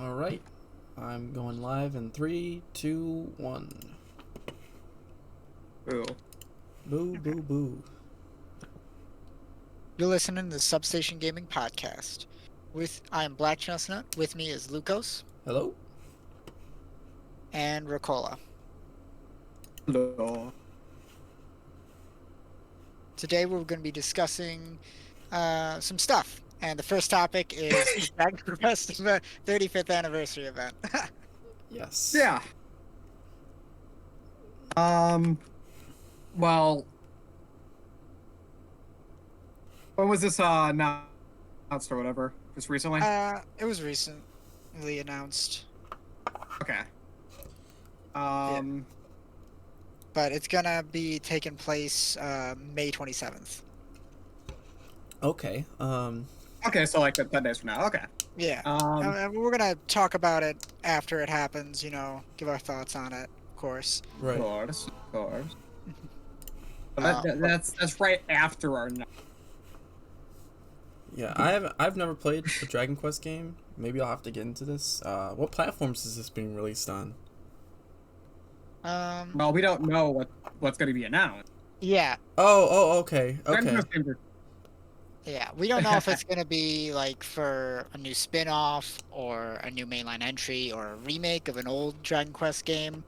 All right. I'm going live in three, two, one. Ooh. Boo, boo, boo. You're listening to the Substation Gaming Podcast. I am Black Chestnut. With me is Lucas Hello? and Ricola. Hello. Today we're going to be discussing some stuff. And the first topic is the Dragon Quest 35th anniversary event. Yes. Yeah. Well, when was this announced or whatever? Just recently? It was recently announced, Okay. but it's going to be taking place May 27th. Okay. Okay, so like 10 days from now. Okay. Yeah. Um, We're going to talk about it after it happens, give our thoughts on it, of course. Right. of course. But that's right after our. Yeah, I've never played a Dragon Quest game. Maybe I'll have to get into this. What platforms is this being released on? Well, we don't know what's going to be announced. Yeah. Okay. Dragon Okay. Quest games are- Yeah, we don't know if it's gonna be like for a new spin-off or a new mainline entry or a remake of an old Dragon Quest game.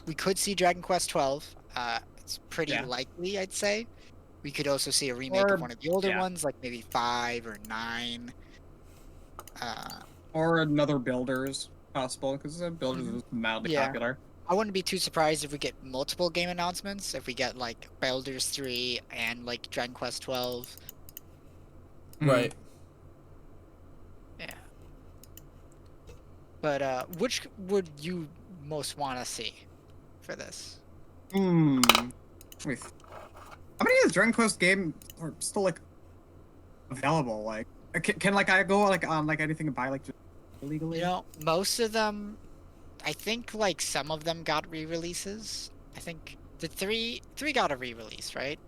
We could see Dragon Quest 12. It's pretty Yeah. likely, I'd say. We could also see a remake Or- of one of the older yeah. ones, like maybe 5 or 9. Or another Builders possible, because Builders is mildly Yeah. popular. I wouldn't be too surprised if we get multiple game announcements. If we get like Baldur's 3 and like Dragon Quest 12. Right. Yeah. But which would you most want to see for this? Wait. How many of the Dragon Quest game are still like available? Like, can like I go like on like anything and buy like just illegally? Most of them, I think like some of them got re-releases. I think the three got a re-release, right?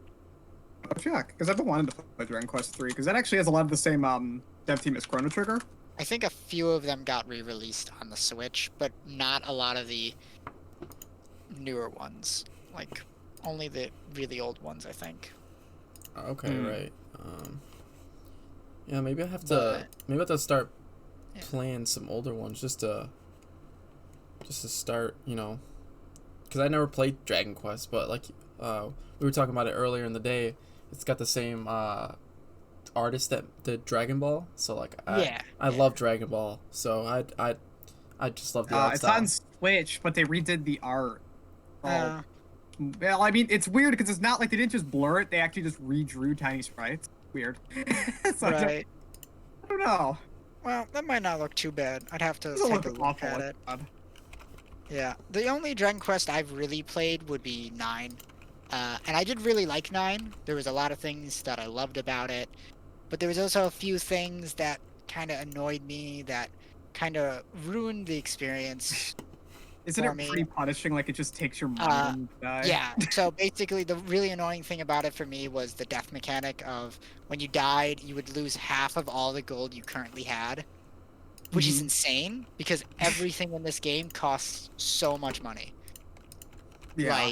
Oh, yeah, because I've been wanting to play Dragon Quest 3 because that actually has a lot of the same dev team as Chrono Trigger. I think a few of them got re-released on the Switch, but not a lot of the newer ones. Like only the really old ones, I think. Okay. Right. Yeah. Maybe I have But- to start Yeah. playing some older ones just to start. Because I never played Dragon Quest, but like we were talking about it earlier in the day. It's got the same artist that did Dragon Ball, so like I love Dragon Ball, so I just love the art It's style. on Switch, but they redid the art. Uh, Well, I mean, it's weird because it's not like they didn't just blur it; they actually just redrew tiny sprites. Weird. So right. I don't know. Well, that might not look too bad. I'd have to It's a take a little look awful. at it. Odd. Yeah, the only Dragon Quest I've really played would be 9. And I did really like 9. There was a lot of things that I loved about it, but there was also a few things that kind of annoyed me, that kind of ruined the experience. Isn't For it me. pretty punishing? Like it just takes your mind when you die. Yeah, so basically the really annoying thing about it for me was the death mechanic of when you died, you would lose half of all the gold you currently had, which is Mhm. insane because everything in this game costs so much money. Yeah.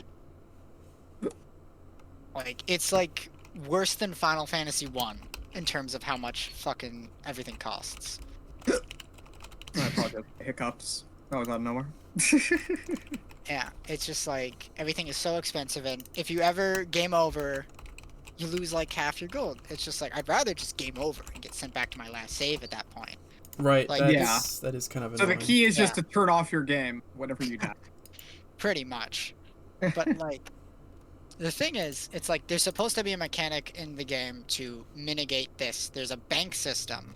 Like it's like worse than Final Fantasy 1 in terms of how much fucking everything costs. I apologize. Hiccups. That was out of nowhere. Yeah, it's just like everything is so expensive, and if you ever game over, you lose like half your gold. It's just like I'd rather just game over and get sent back to my last save at that point. Right. Like- That is kind of So annoying. the key is just to turn off your game whenever you die. Pretty much. But like the thing is, it's like there's supposed to be a mechanic in the game to mitigate this. There's a bank system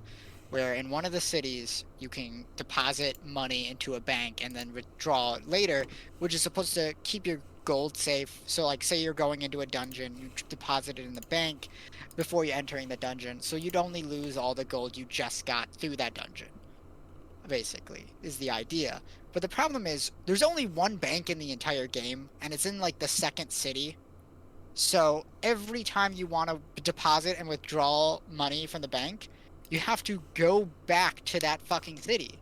where in one of the cities you can deposit money into a bank and then withdraw it later, which is supposed to keep your gold safe. So like say you're going into a dungeon, you deposit it in the bank before you entering the dungeon, so you'd only lose all the gold you just got through that dungeon. Basically, is the idea. But the problem is there's only one bank in the entire game, and it's in like the second city. So every time you want to deposit and withdraw money from the bank, you have to go back to that fucking city.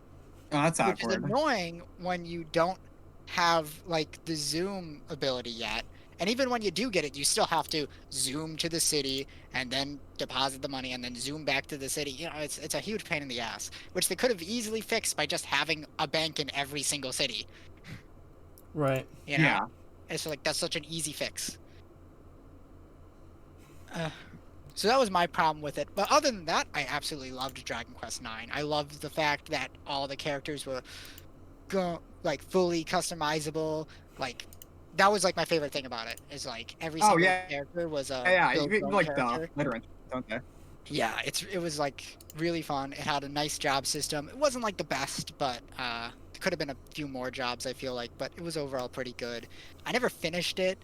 Oh, that's Which is awkward. annoying when you don't have like the zoom ability yet. And even when you do get it, you still have to zoom to the city and then deposit the money and then zoom back to the city. You know, it's a huge pain in the ass, which they could have easily fixed by just having a bank in every single city. Right. You know? Yeah. It's like that's such an easy fix. So that was my problem with it. But other than that, I absolutely loved Dragon Quest IX. I loved the fact that all the characters were like fully customizable. Like that was like my favorite thing about it. Is like every Oh single yeah, character was a yeah. built Even, own like the character. litter, don't they? Yeah, it was like really fun. It had a nice job system. It wasn't like the best, but there could have been a few more jobs I feel like, but it was overall pretty good. I never finished it,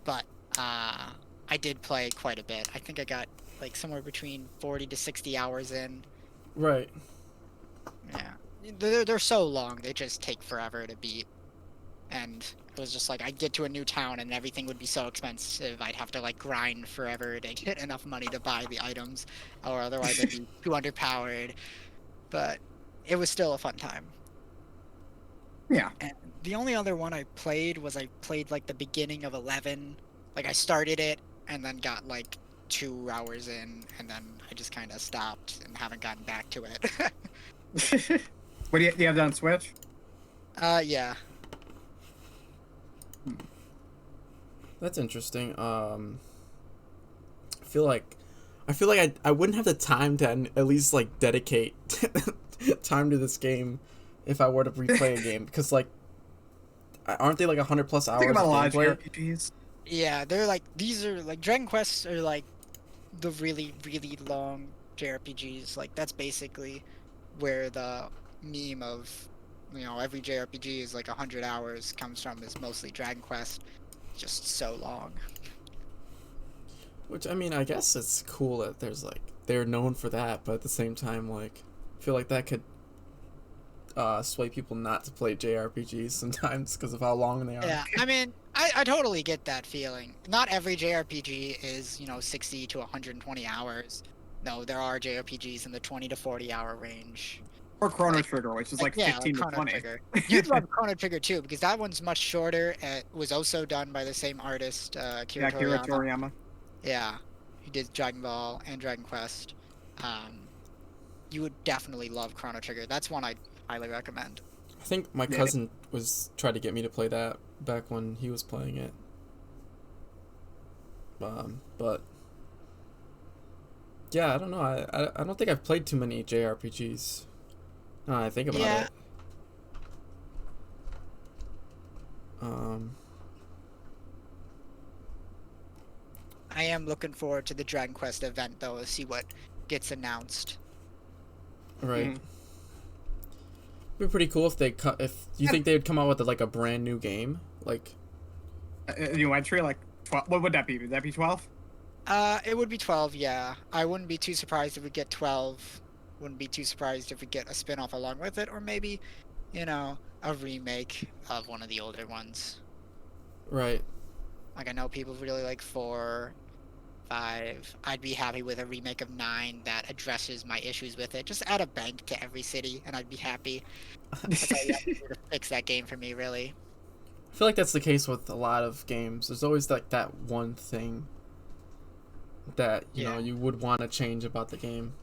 but I did play quite a bit. I think I got like somewhere between 40 to 60 hours in. Right. Yeah. They're so long. They just take forever to beat. And it was just like I'd get to a new town and everything would be so expensive. I'd have to like grind forever to get enough money to buy the items, or otherwise I'd be too underpowered. But it was still a fun time. Yeah. And the only other one I played was I played like the beginning of 11. Like I started it and then got like 2 hours in, and then I just kind of stopped and haven't gotten back to it. What do you have that on Switch? Yeah. That's interesting. I feel like I wouldn't have the time to at least like dedicate time to this game if I were to replay a game, because like aren't they like 100 plus hours Think about of a lot of gameplay? JRPGs. Yeah, they're like these are like Dragon Quests are like the really really long JRPGs. Like that's basically where the meme of every JRPG is like 100 hours comes from, is mostly Dragon Quest. Just so long. Which, I mean, I guess it's cool that there's like they're known for that, but at the same time, like I feel like that could sway people not to play JRPGs sometimes because of how long they are. Yeah, I mean, I totally get that feeling. Not every JRPG is 60 to 120 hours. No, there are JRPGs in the 20 to 40 hour range. Or Chrono Trigger, which is like 15 to Chrono 20. Trigger. You'd love Chrono Trigger too, because that one's much shorter. It was also done by the same artist, Kira Kira Toriyama. Toriyama. Yeah, he did Dragon Ball and Dragon Quest. You would definitely love Chrono Trigger. That's one I'd highly recommend. I think my cousin was trying to get me to play that back when he was playing it. But yeah, I don't know. I don't think I've played too many JRPGs. Now I think about it. I am looking forward to the Dragon Quest event though, to see what gets announced. Right. It'd be pretty cool if they if you think they would come out with like a brand new game, like a new entry, like 12. What would that be? Would that be 12? It would be 12. Yeah, I wouldn't be too surprised if we get 12. Wouldn't be too surprised if we get a spin-off along with it, or maybe, a remake of one of the older ones. Right. Like I know people really like 4, 5. I'd be happy with a remake of 9 that addresses my issues with it. Just add a bank to every city, and I'd be happy. That's all you have to do to fix that game for me, really. I feel like that's the case with a lot of games. There's always like that one thing that you know you would want to change about the game.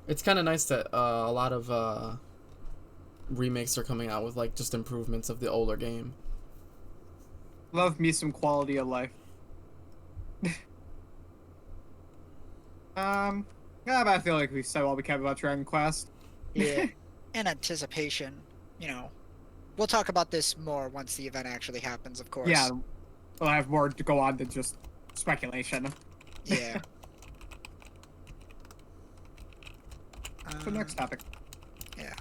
It's kind of nice that a lot of remakes are coming out with like just improvements of the older game. Love me some quality of life. Yeah, but I feel like we said all we can about Dragon Quest. Yeah. In anticipation, we'll talk about this more once the event actually happens, of course. Yeah, we'll have more to go on than just speculation. Yeah. So next topic. Yeah.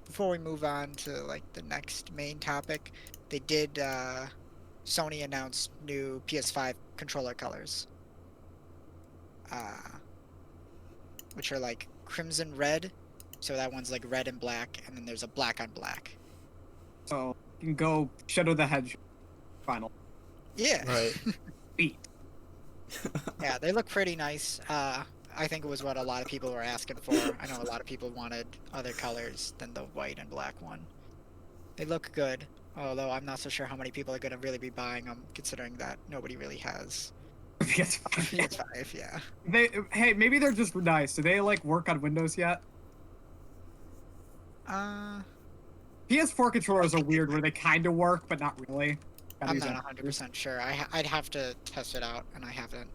Before we move on to like the next main topic, they did Sony announced new PS5 controller colors. Which are like crimson red. So that one's like red and black, and then there's a black on black. So you can go Shadow the Hedgehog final. Yeah. Right. Beat. Yeah, they look pretty nice. I think it was what a lot of people were asking for. I know a lot of people wanted other colors than the white and black one. They look good, although I'm not so sure how many people are going to really be buying them, considering that nobody really has PS5. PS5. Yeah. Hey, maybe they're just nice. Do they like work on Windows yet? PS4 controllers are weird, where they kind of work, but not really. I'm not 100% sure. I'd have to test it out, and I haven't.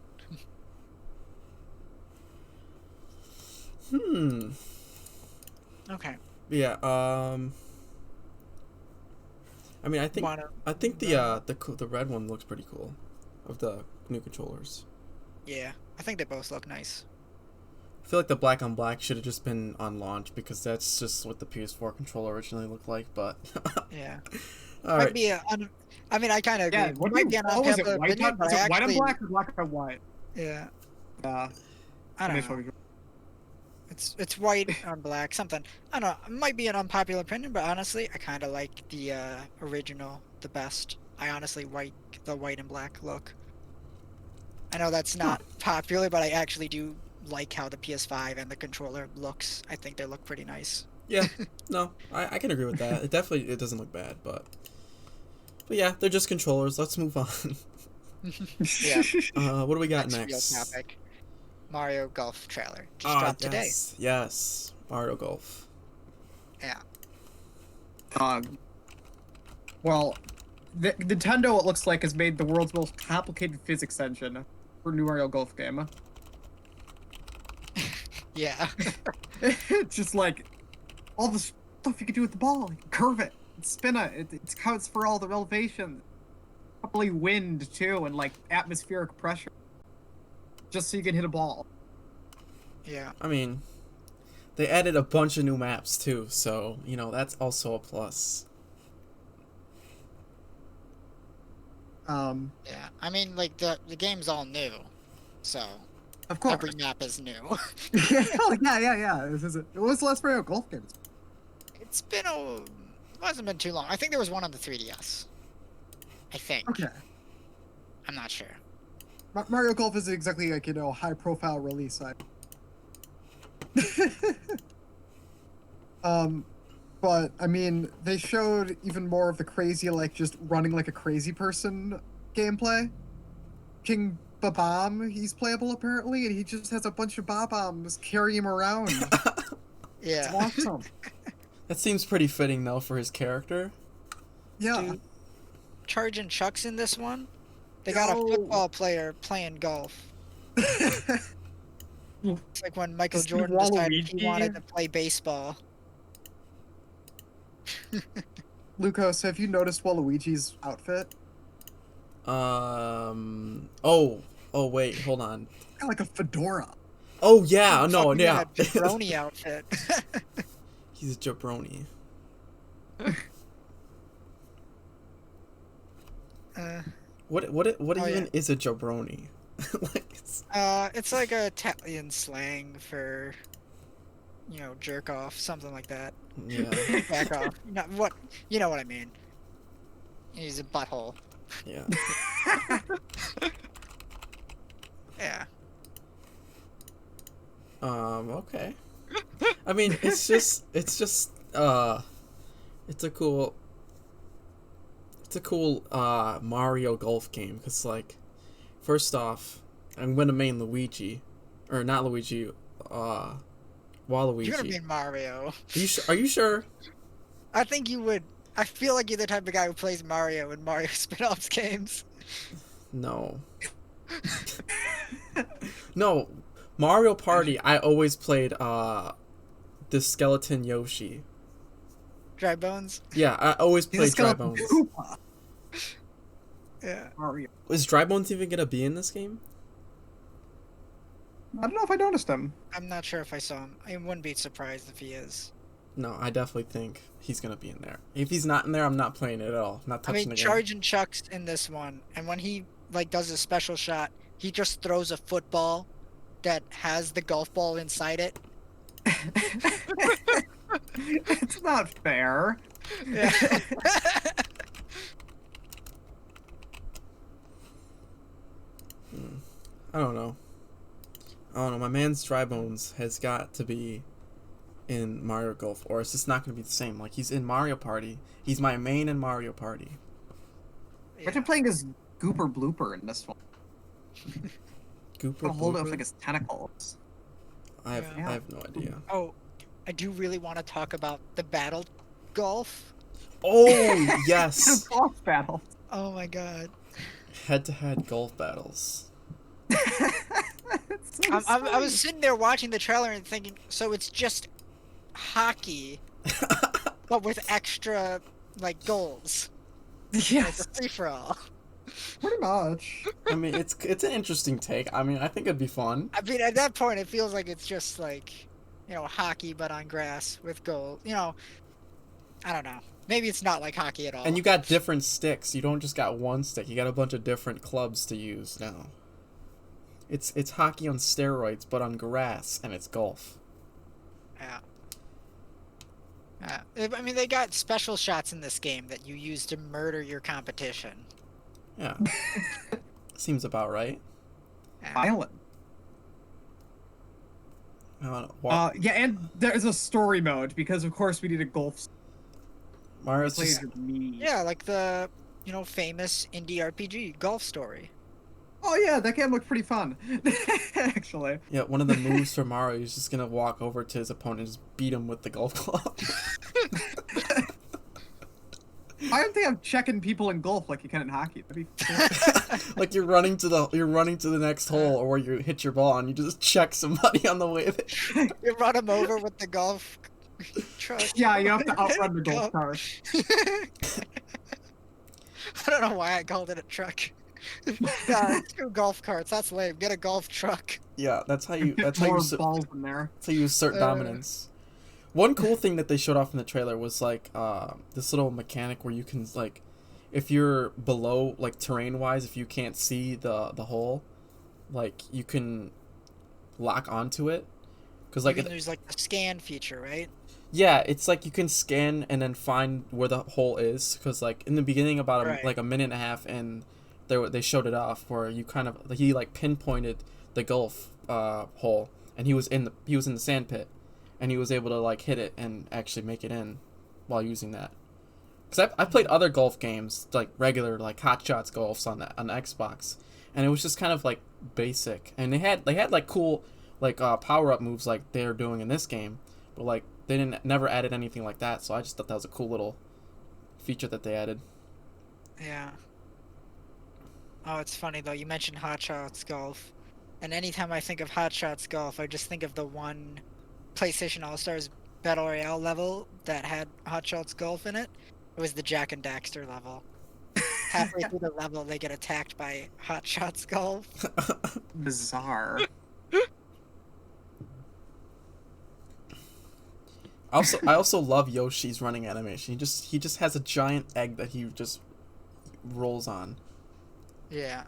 Okay. Yeah. I mean, I think the red one looks pretty cool, of the new controllers. Yeah, I think they both look nice. I feel like the black on black should have just been on launch because that's just what the PS4 controller originally looked like. But yeah, all might right. be I mean, I kind of agree. Yeah, Might be an was it white, opinion, but was it white actually, on black or black on white? Yeah. I don't know. It's white on black, something. I don't know. It might be an unpopular opinion, but honestly, I kind of like the original the best. I honestly like the white and black look. I know that's not popular, but I actually do like how the PS5 and the controller looks. I think they look pretty nice. Yeah, no, I can agree with that. It doesn't look bad, but yeah, they're just controllers. Let's move on. Yeah. What do we got Real next? topic. Mario Golf trailer just dropped today. Yes, Mario Golf. Yeah. Well, Nintendo, it looks like, has made the world's most complicated physics engine for new Mario Golf game. Yeah. It's just like all the stuff you can do with the ball. You can curve it, spin it. It counts for all the elevation, probably wind too, and like atmospheric pressure, just so you can hit a ball. Yeah. I mean, they added a bunch of new maps too, so that's also a plus. Yeah. I mean, like the game's all new, so Of course. every map is new. yeah. It was the last Mario Golf game. It's been it hasn't been too long. I think there was one on the 3DS. I think. Okay. I'm not sure. Mario Golf isn't exactly like, high profile release. But I mean, they showed even more of the crazy, like just running like a crazy person gameplay. King Babam, he's playable apparently, and he just has a bunch of Bob-Bombs carry him around. Yeah. It's awesome. That seems pretty fitting though for his character. Yeah. Dude, charging chucks in this one. They got a football player playing golf. It's like when Michael Jordan decided he wanted to play baseball. Lucas, have you noticed Waluigi's outfit? Oh wait, hold on. Got like a fedora. Oh yeah, no, yeah. Jabroni outfit. He's a jabroni. What even is a jabroni? It's like a Italian slang for jerk off, something like that. Yeah. Back off. You know what I mean. He's a butthole. Yeah. Yeah. Okay. I mean, it's a cool Mario Golf game because, like, first off, I'm gonna main Luigi, or not Luigi, Waluigi. You're gonna mean Mario. Are you sure? I think you would. I feel like you're the type of guy who plays Mario in Mario spin-offs games. No. No, Mario Party. I always played the skeleton Yoshi. Dry Bones. Yeah, I always played Dry Bones. Yeah. Mario. Is Dry Bones even gonna be in this game? I don't know if I noticed him. I'm not sure if I saw him. I wouldn't be surprised if he is. No, I definitely think he's gonna be in there. If he's not in there, I'm not playing it at all. I'm not touching the game. Charging Chuck's in this one, and when he does a special shot, he just throws a football that has the golf ball inside it. It's not fair. Yeah. I don't know. I don't know. My man's dry bones has got to be in Mario Golf, or it's just not going to be the same. Like, he's in Mario Party. He's my main in Mario Party. Yeah. Imagine playing as Gooper Blooper in this one. Gooper Hold it Blooper? with like his tentacles. I have no idea. Oh, I do really want to talk about the battle golf. Oh, yes. Golf battle. Oh my god. Head-to-head golf battles. So I was sitting there watching the trailer and thinking, so it's just hockey, but with extra, like, goals. yes, Like a free-for-all. pretty much. I mean, it's an interesting take. I mean, I think it'd be fun. I mean, at that point, it feels like it's just like, hockey, but on grass with goals. I don't know. Maybe it's not like hockey at all. And you got different sticks. You don't just got one stick. You got a bunch of different clubs to use now. It's hockey on steroids, but on grass, and it's golf. Yeah. I mean, they got special shots in this game that you use to murder your competition. Yeah. Seems about right. Yeah. Violent. I don't know. Well, Yeah, and there's a story mode because of course we need a golf. Mario's Plays just, with me. Yeah, like the, famous indie RPG, Golf Story. Oh yeah, that game looked pretty fun. Actually. yeah, one of the moves for Mario, he's just gonna walk over to his opponent and just beat him with the golf club. I don't think I'm checking people in golf like you can in hockey. That'd be Like you're running to the next hole, or where you hit your ball and you just check somebody on the way there. You run him over with the golf truck. yeah, you have to outrun the golf cart. I don't know why I called it a truck. Yeah, two golf carts. That's lame. Get a golf truck. Yeah, that's how you More balls in there. that's how you assert dominance. One cool thing that they showed off in the trailer was like this little mechanic where you can like, if you're below like terrain wise, if you can't see the hole, like you can lock onto it, because like There's like the scan feature, right? yeah, it's like you can scan and then find where the hole is, because like in the beginning about Right. like a minute and a half and they showed it off where you kind of he like pinpointed the golf hole, and he was in the sand pit, and he was able to like hit it and actually make it in while using that. Because I played other golf games like regular like Hot Shots golfs on the Xbox, and it was just kind of like basic, and they had like cool like power up moves like they're doing in this game, but like they never added anything like that, so I just thought that was a cool little feature that they added. Yeah. Oh, it's funny though. You mentioned Hot Shots Golf, and anytime I think of Hot Shots Golf, I just think of the one PlayStation All Stars Battle Royale level that had Hot Shots Golf in it. It was the Jack and Daxter level. Halfway through the level, they get attacked by Hot Shots Golf. Bizarre. I also love Yoshi's running animation. He just has a giant egg that he just rolls on. Yeah.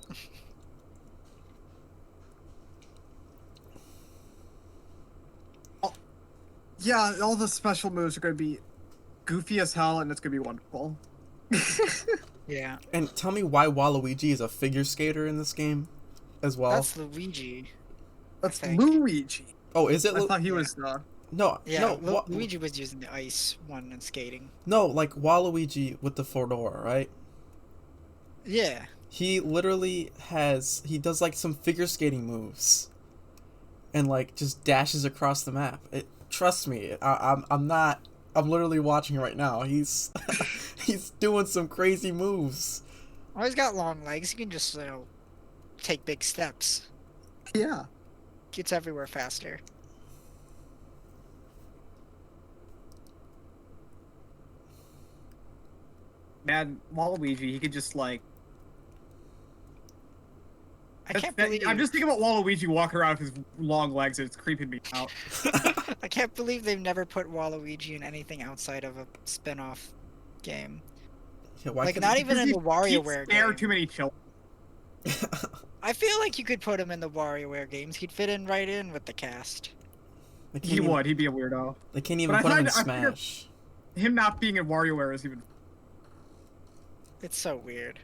Yeah, all the special moves are going to be goofy as hell, and it's going to be wonderful. Yeah. And tell me why Waluigi is a figure skater in this game, as well. That's Luigi. That's think. Luigi. Oh, is it? I thought he was No, Yeah, no, Luigi was using the ice one and skating. no, like Waluigi with the fedora, right? Yeah. He literally he does like some figure skating moves, and like just dashes across the map. Trust me, I'm literally watching right now. He's he's doing some crazy moves. Oh, he's got long legs. He can just, take big steps. Yeah. Gets everywhere faster. Man, Waluigi, he could just like. I can't believe I'm just thinking about Waluigi walking around with his long legs, and it's creeping me out. I can't believe they've never put Waluigi in anything outside of a spin-off game. Yeah, why Like couldn't- not even in the He WarioWare spare game. too many children. I feel like you could put him in the WarioWare games. He'd fit in right in with the cast. They can't He even- would. He'd be a weirdo. They can't even But I put him in find- I figure- Smash. Him not being in WarioWare is even. It's so weird.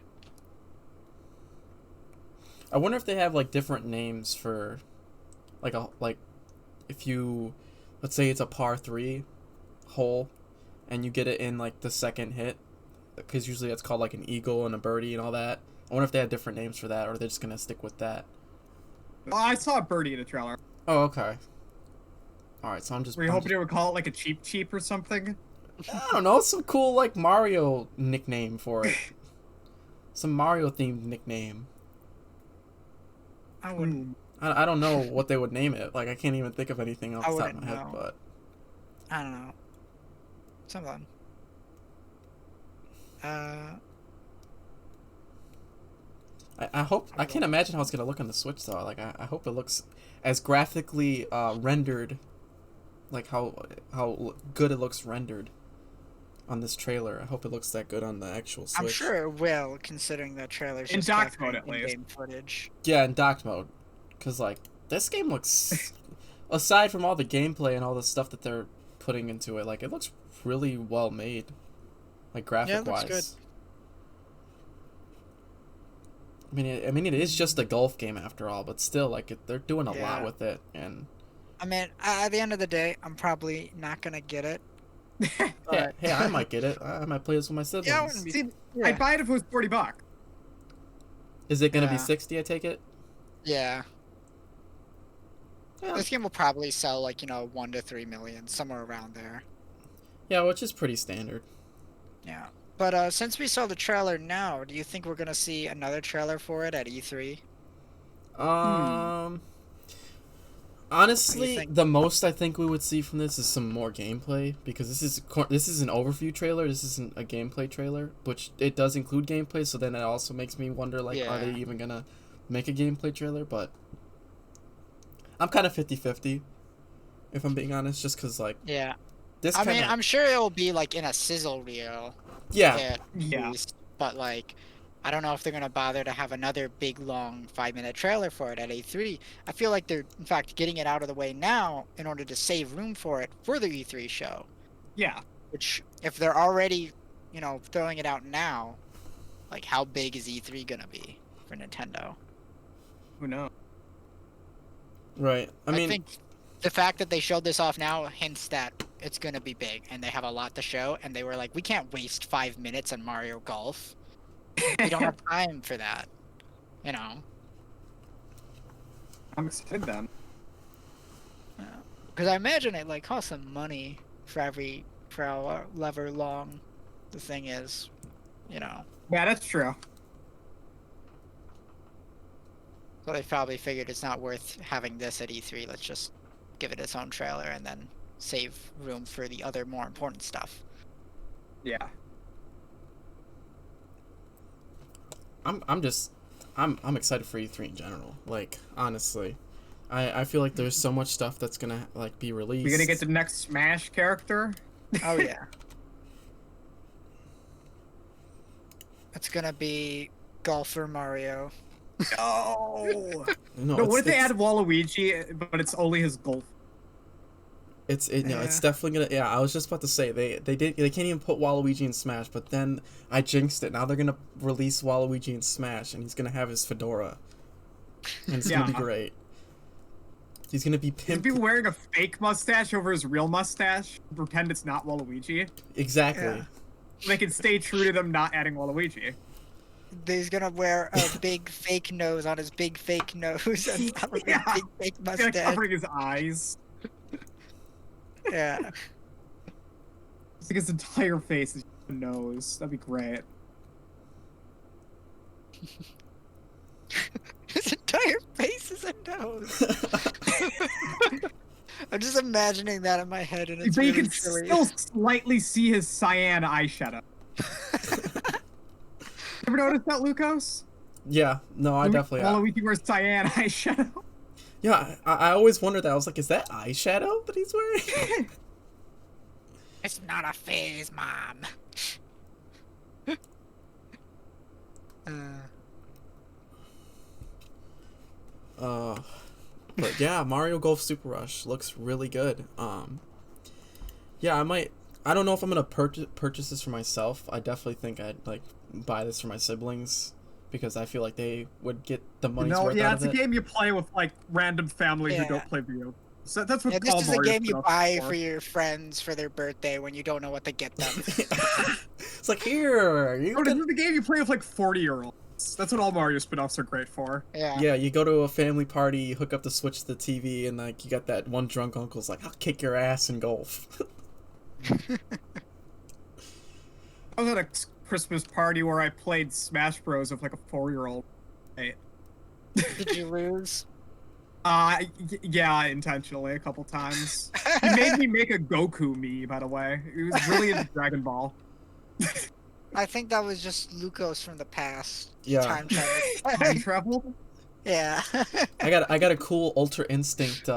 I wonder if they have like different names for like if you, let's say it's a par 3 hole and you get it in like the second hit, because usually that's called like an eagle and a birdie and all that. I wonder if they had different names for that, or they're just gonna stick with that. Oh, I saw a birdie in a trailer. Oh, okay. All right, so Were you hoping they would call it like a cheap or something? I don't know, some cool like Mario nickname for it. Some Mario themed nickname. I wouldn't. I don't know what they would name it. Like, I can't even think of anything off the top of my head, but I don't know. Something. I hope, I can't imagine how it's gonna look on the Switch though. Like, I hope it looks as graphically rendered, like how good it looks rendered on this trailer. I hope it looks that good on the actual Switch. I'm sure it will, considering the trailer's in just docked mode at least. in-game footage. Yeah, in docked mode, because like this game looks, aside from all the gameplay and all the stuff that they're putting into it, like it looks really well made, like graphic wise. Looks good. I mean, it is just a golf game after all, but still, like they're doing a lot Yeah. with it, and I mean, at the end of the day, I'm probably not gonna get it. hey, I might get it. I might play this with my siblings. Yeah, I wouldn't be- See, Yeah. I'd buy it if it was $40. Is it gonna be Yeah. 60? I take it. Yeah. Yeah, This game will probably sell like 1 to 3 million, somewhere around there. yeah, which is pretty standard. Yeah. But since we saw the trailer now, do you think we're gonna see another trailer for it at E3? Honestly, think? the most I think we would see from this is some more gameplay, because this is an overview trailer. This isn't a gameplay trailer, which it does include gameplay. So then it also makes me wonder, like, are they Yeah. even gonna make a gameplay trailer? But I'm kind of 50-50, if I'm being honest, just because like Yeah. this. I mean, kinda, I'm sure it'll be like in a sizzle reel. yeah, Yeah. Least, but like, I don't know if they're gonna bother to have another big long 5-minute trailer for it at E3. I feel like they're in fact getting it out of the way now in order to save room for it for the E3 show. Yeah. Which, if they're already, throwing it out now, like how big is E3 gonna be for Nintendo? Who knows? right. I mean, think the fact that they showed this off now hints that it's gonna be big, and they have a lot to show. And they were like, we can't waste 5 minutes on Mario Golf. We don't have time for that. I'm excited then. Because I imagine it like costs some money for however long the thing is. Yeah, that's true. So they probably figured it's not worth having this at E3. Let's just give it its own trailer and then save room for the other more important stuff. Yeah. I'm excited for E3 in general. Like, honestly, I feel like there's so much stuff that's gonna like be released. We're gonna get the next Smash character. Oh yeah. It's gonna be Golfer Mario. Oh. No, No, what if they it's- add Waluigi, but it's only his golf? It's Yeah. definitely gonna. Yeah, I was just about to say they can't even put Waluigi in Smash, but then I jinxed it. Now they're gonna release Waluigi in Smash, and he's gonna have his fedora, and it's gonna be Yeah. great. He's gonna be He'd pimp. be wearing a fake mustache over his real mustache. Pretend it's not Waluigi. Exactly. Yeah. They can stay true to them not adding Waluigi. He's gonna wear a big fake nose on his big fake nose and have a Yeah. big fake He's gonna mustache. covering his eyes. Yeah. It's like his entire face is just a nose. That'd be great. His entire face is a nose. I'm just imagining that in my head, and it's But you really can silly. still slightly see his cyan eyeshadow. Ever noticed that, Lucas? Yeah. No, I definitely. Waluigi wears cyan eyeshadow. Yeah, I always wondered that. I was like, is that eyeshadow that he's wearing? It's not a phase, Mom. But yeah, Mario Golf Super Rush looks really good. Yeah, I might. I don't know if I'm gonna purchase this for myself. I definitely think I'd like buy this for my siblings, because I feel like they would get the money's No, worth yeah, out it's of a it. game you play with like random family who Yeah. don't play video. So that's what Yeah, this all is a Mario game you spin-offs buy are for your friends for their birthday when you don't know what to get them. It's like, here, you Oh, this can. is the game you play with like 40-year-olds. That's what all Mario spin-offs are great for. Yeah. Yeah, you go to a family party, you hook up the Switch to the TV, and like you got that one drunk uncle's like, "I'll kick your ass in golf." I was at a Christmas party where I played Smash Bros with like a 4-year-old. Hey. Did you lose? Yeah, intentionally a couple times. He made me make a Goku me, by the way. He was really into Dragon Ball. I think that was just Lucas from the past. Yeah. Time travel. Time travel? Yeah. I got a cool Ultra Instinct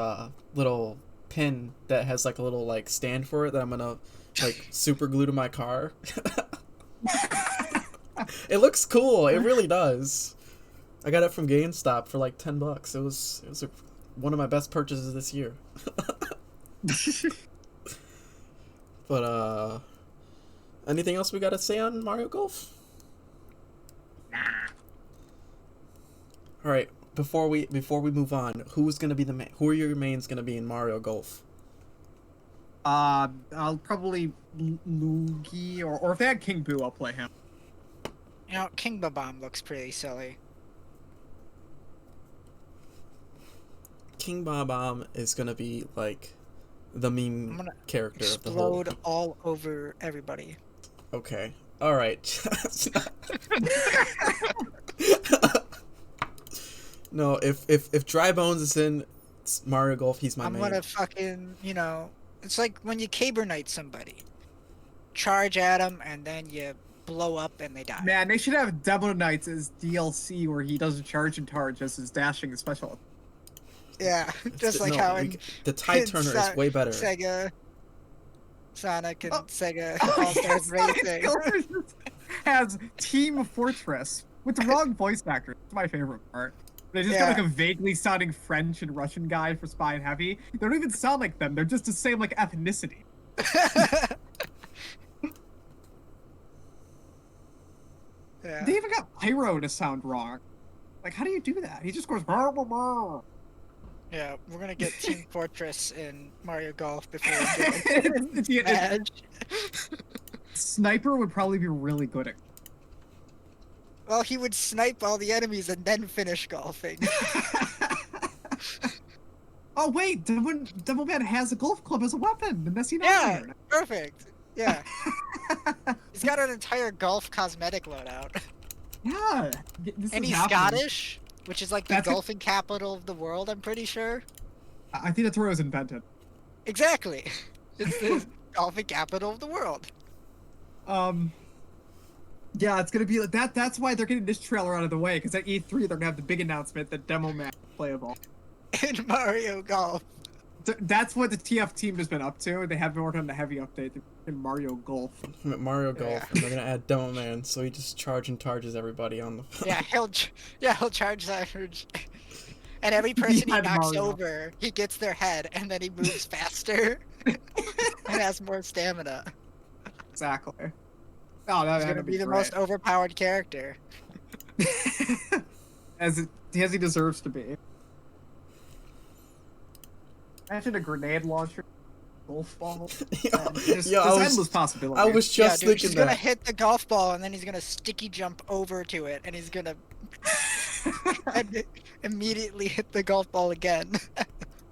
little pin that has like a little like stand for it that I'm gonna like super glue to my car. It looks cool. It really does. I got it from GameStop for like $10. It was one of my best purchases this year. But anything else we gotta say on Mario Golf? All right. Before we move on, who's gonna be who are your mains gonna be in Mario Golf? I'll probably Luigi, or if they had King Boo, I'll play him. You know, King Babam looks pretty silly. King Bob is gonna be like the meme I'm gonna character of the whole. Explode all over everybody. Okay. All right. No, if Dry Bones is in Mario Golf, he's my I'm main. gonna fucking, you know, it's like when you Caber Knight somebody. Charge at them and then you blow up and they die. Man, they should have Demo Knights as DLC where he doesn't charge and charge as his dashing and special. Yeah, just like how in the Tide Turner is way better. Sega, Sonic and Sega Oh, All-Stars Sonic Racing. Colors has Team Fortress with the wrong voice actor. That's my favorite part. They just got like a vaguely sounding French and Russian guy for Spy and Heavy. They don't even sound like them. They're just the same like ethnicity. Yeah. They even got Pyro to sound wrong. Like, how do you do that? He just goes. Brr, brr, brr. Yeah, we're gonna get Team Fortress in Mario Golf before we It's- do it's- Smash. Sniper would probably be really good at. Well, he would snipe all the enemies and then finish golfing. Oh wait, Devil Man has a golf club as a weapon, and that's Yeah, perfect. Yeah. He's got an entire golf cosmetic loadout. Yeah. This And is he's happening. Scottish, which is like the That's golfing capital of the world, I'm pretty sure. I think that's where it was invented. Exactly. It's the golfing capital of the world. Yeah, it's gonna be like that. That's why they're getting this trailer out of the way, because at E3 they're gonna have the big announcement that Demo Man is playable. In Mario Golf. That's what the TF team has been up to. They have been working on the heavy update in Mario Golf. Mario Golf, Yeah. and they're gonna add Demo Man, so he just charges everybody on the. Yeah, he'll charge that. And every person he had knocks Mario. over, he gets their head, and then he moves faster and has more stamina. Exactly. Oh, He's gonna be the most overpowered character. as he deserves to be. Imagine a grenade launcher, golf ball. There's endless possibilities. I was just Dude, thinking he's that. gonna hit the golf ball, and then he's gonna sticky jump over to it, and he's gonna and immediately hit the golf ball again.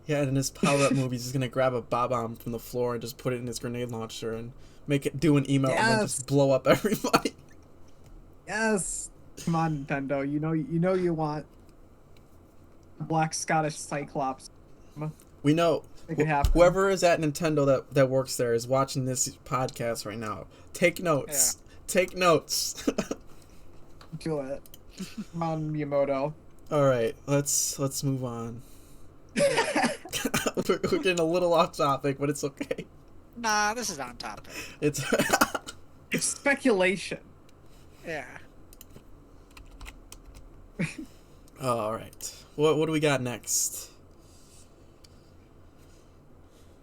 Yeah, and in his power-up movies, he's gonna grab a bomb from the floor and just put it in his grenade launcher and make it do an emote and then just blow up everybody. Yes. Come on, Nintendo. You know you want a Black Scottish Cyclops. We know Make it happen. whoever is at Nintendo that works there is watching this podcast right now. Take notes. Yeah. Take notes. Do it. Come on, Miyamoto. All right, let's move on. We're getting a little off topic, but it's okay. Nah, this is on topic. It's It's speculation. Yeah. all right. What do we got next?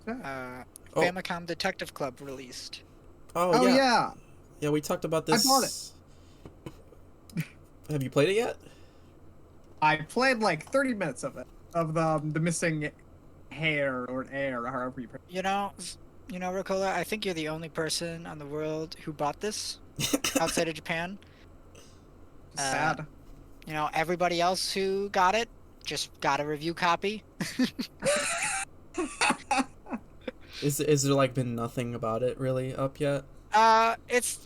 Oh. Famicom Detective Club released. Oh Oh yeah. yeah. Yeah, we talked about this. I bought it. Have you played it yet? I played like 30 minutes of it, of the missing hair or air, or however you. Ricola, I think you're the only person on the world who bought this outside of Japan. Sad. Everybody else who got it just got a review copy. Is there like been nothing about it really up yet? I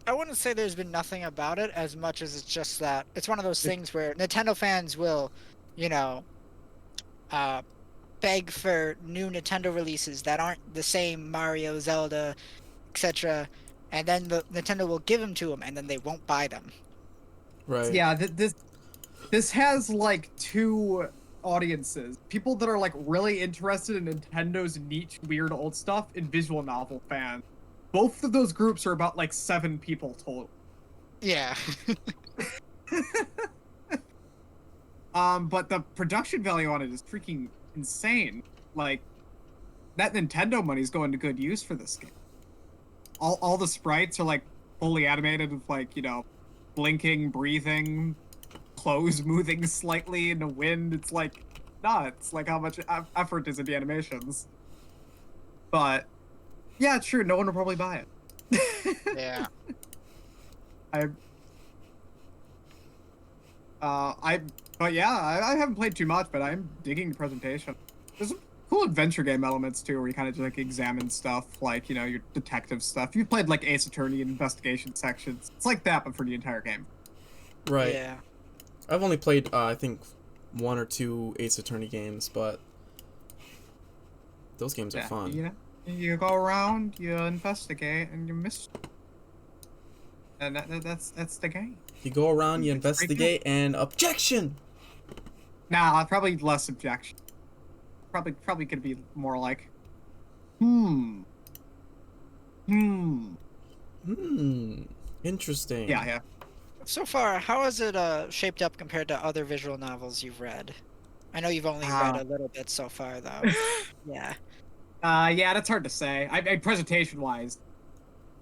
wouldn't say there's been nothing about it as much as it's just that it's one of those things where Nintendo fans will, you know, beg for new Nintendo releases that aren't the same Mario, Zelda, etc. And then Nintendo will give them to them, and then they won't buy them. Right. Yeah, this has like two audiences: people that are like really interested in Nintendo's niche, weird old stuff, and visual novel fans. Both of those groups are about like 7 people total. Yeah. But the production value on it is freaking insane. Like, that Nintendo money's going to good use for this game. All the sprites are like fully animated with like, blinking, breathing, clothes moving slightly in the wind. It's like nuts, like how much effort is in the animations. But yeah, true, no one will probably buy it. Yeah. I haven't played too much, but I'm digging the presentation. There's some cool adventure game elements too, where you kind of just like examine stuff, like your detective stuff. You've played like Ace Attorney and investigation sections. It's like that, but for the entire game. Right. Yeah. I've only played I think 1 or 2 Ace Attorney games, but those games are fun. You go around, you investigate, and you miss. And that's the game. You go around, you investigate, and objection. Nah, probably less objection. Probably could be more like, Interesting. Yeah. So far, how has it shaped up compared to other visual novels you've read? I know you've only read a little bit so far, though. Yeah. Yeah, that's hard to say. Presentation-wise,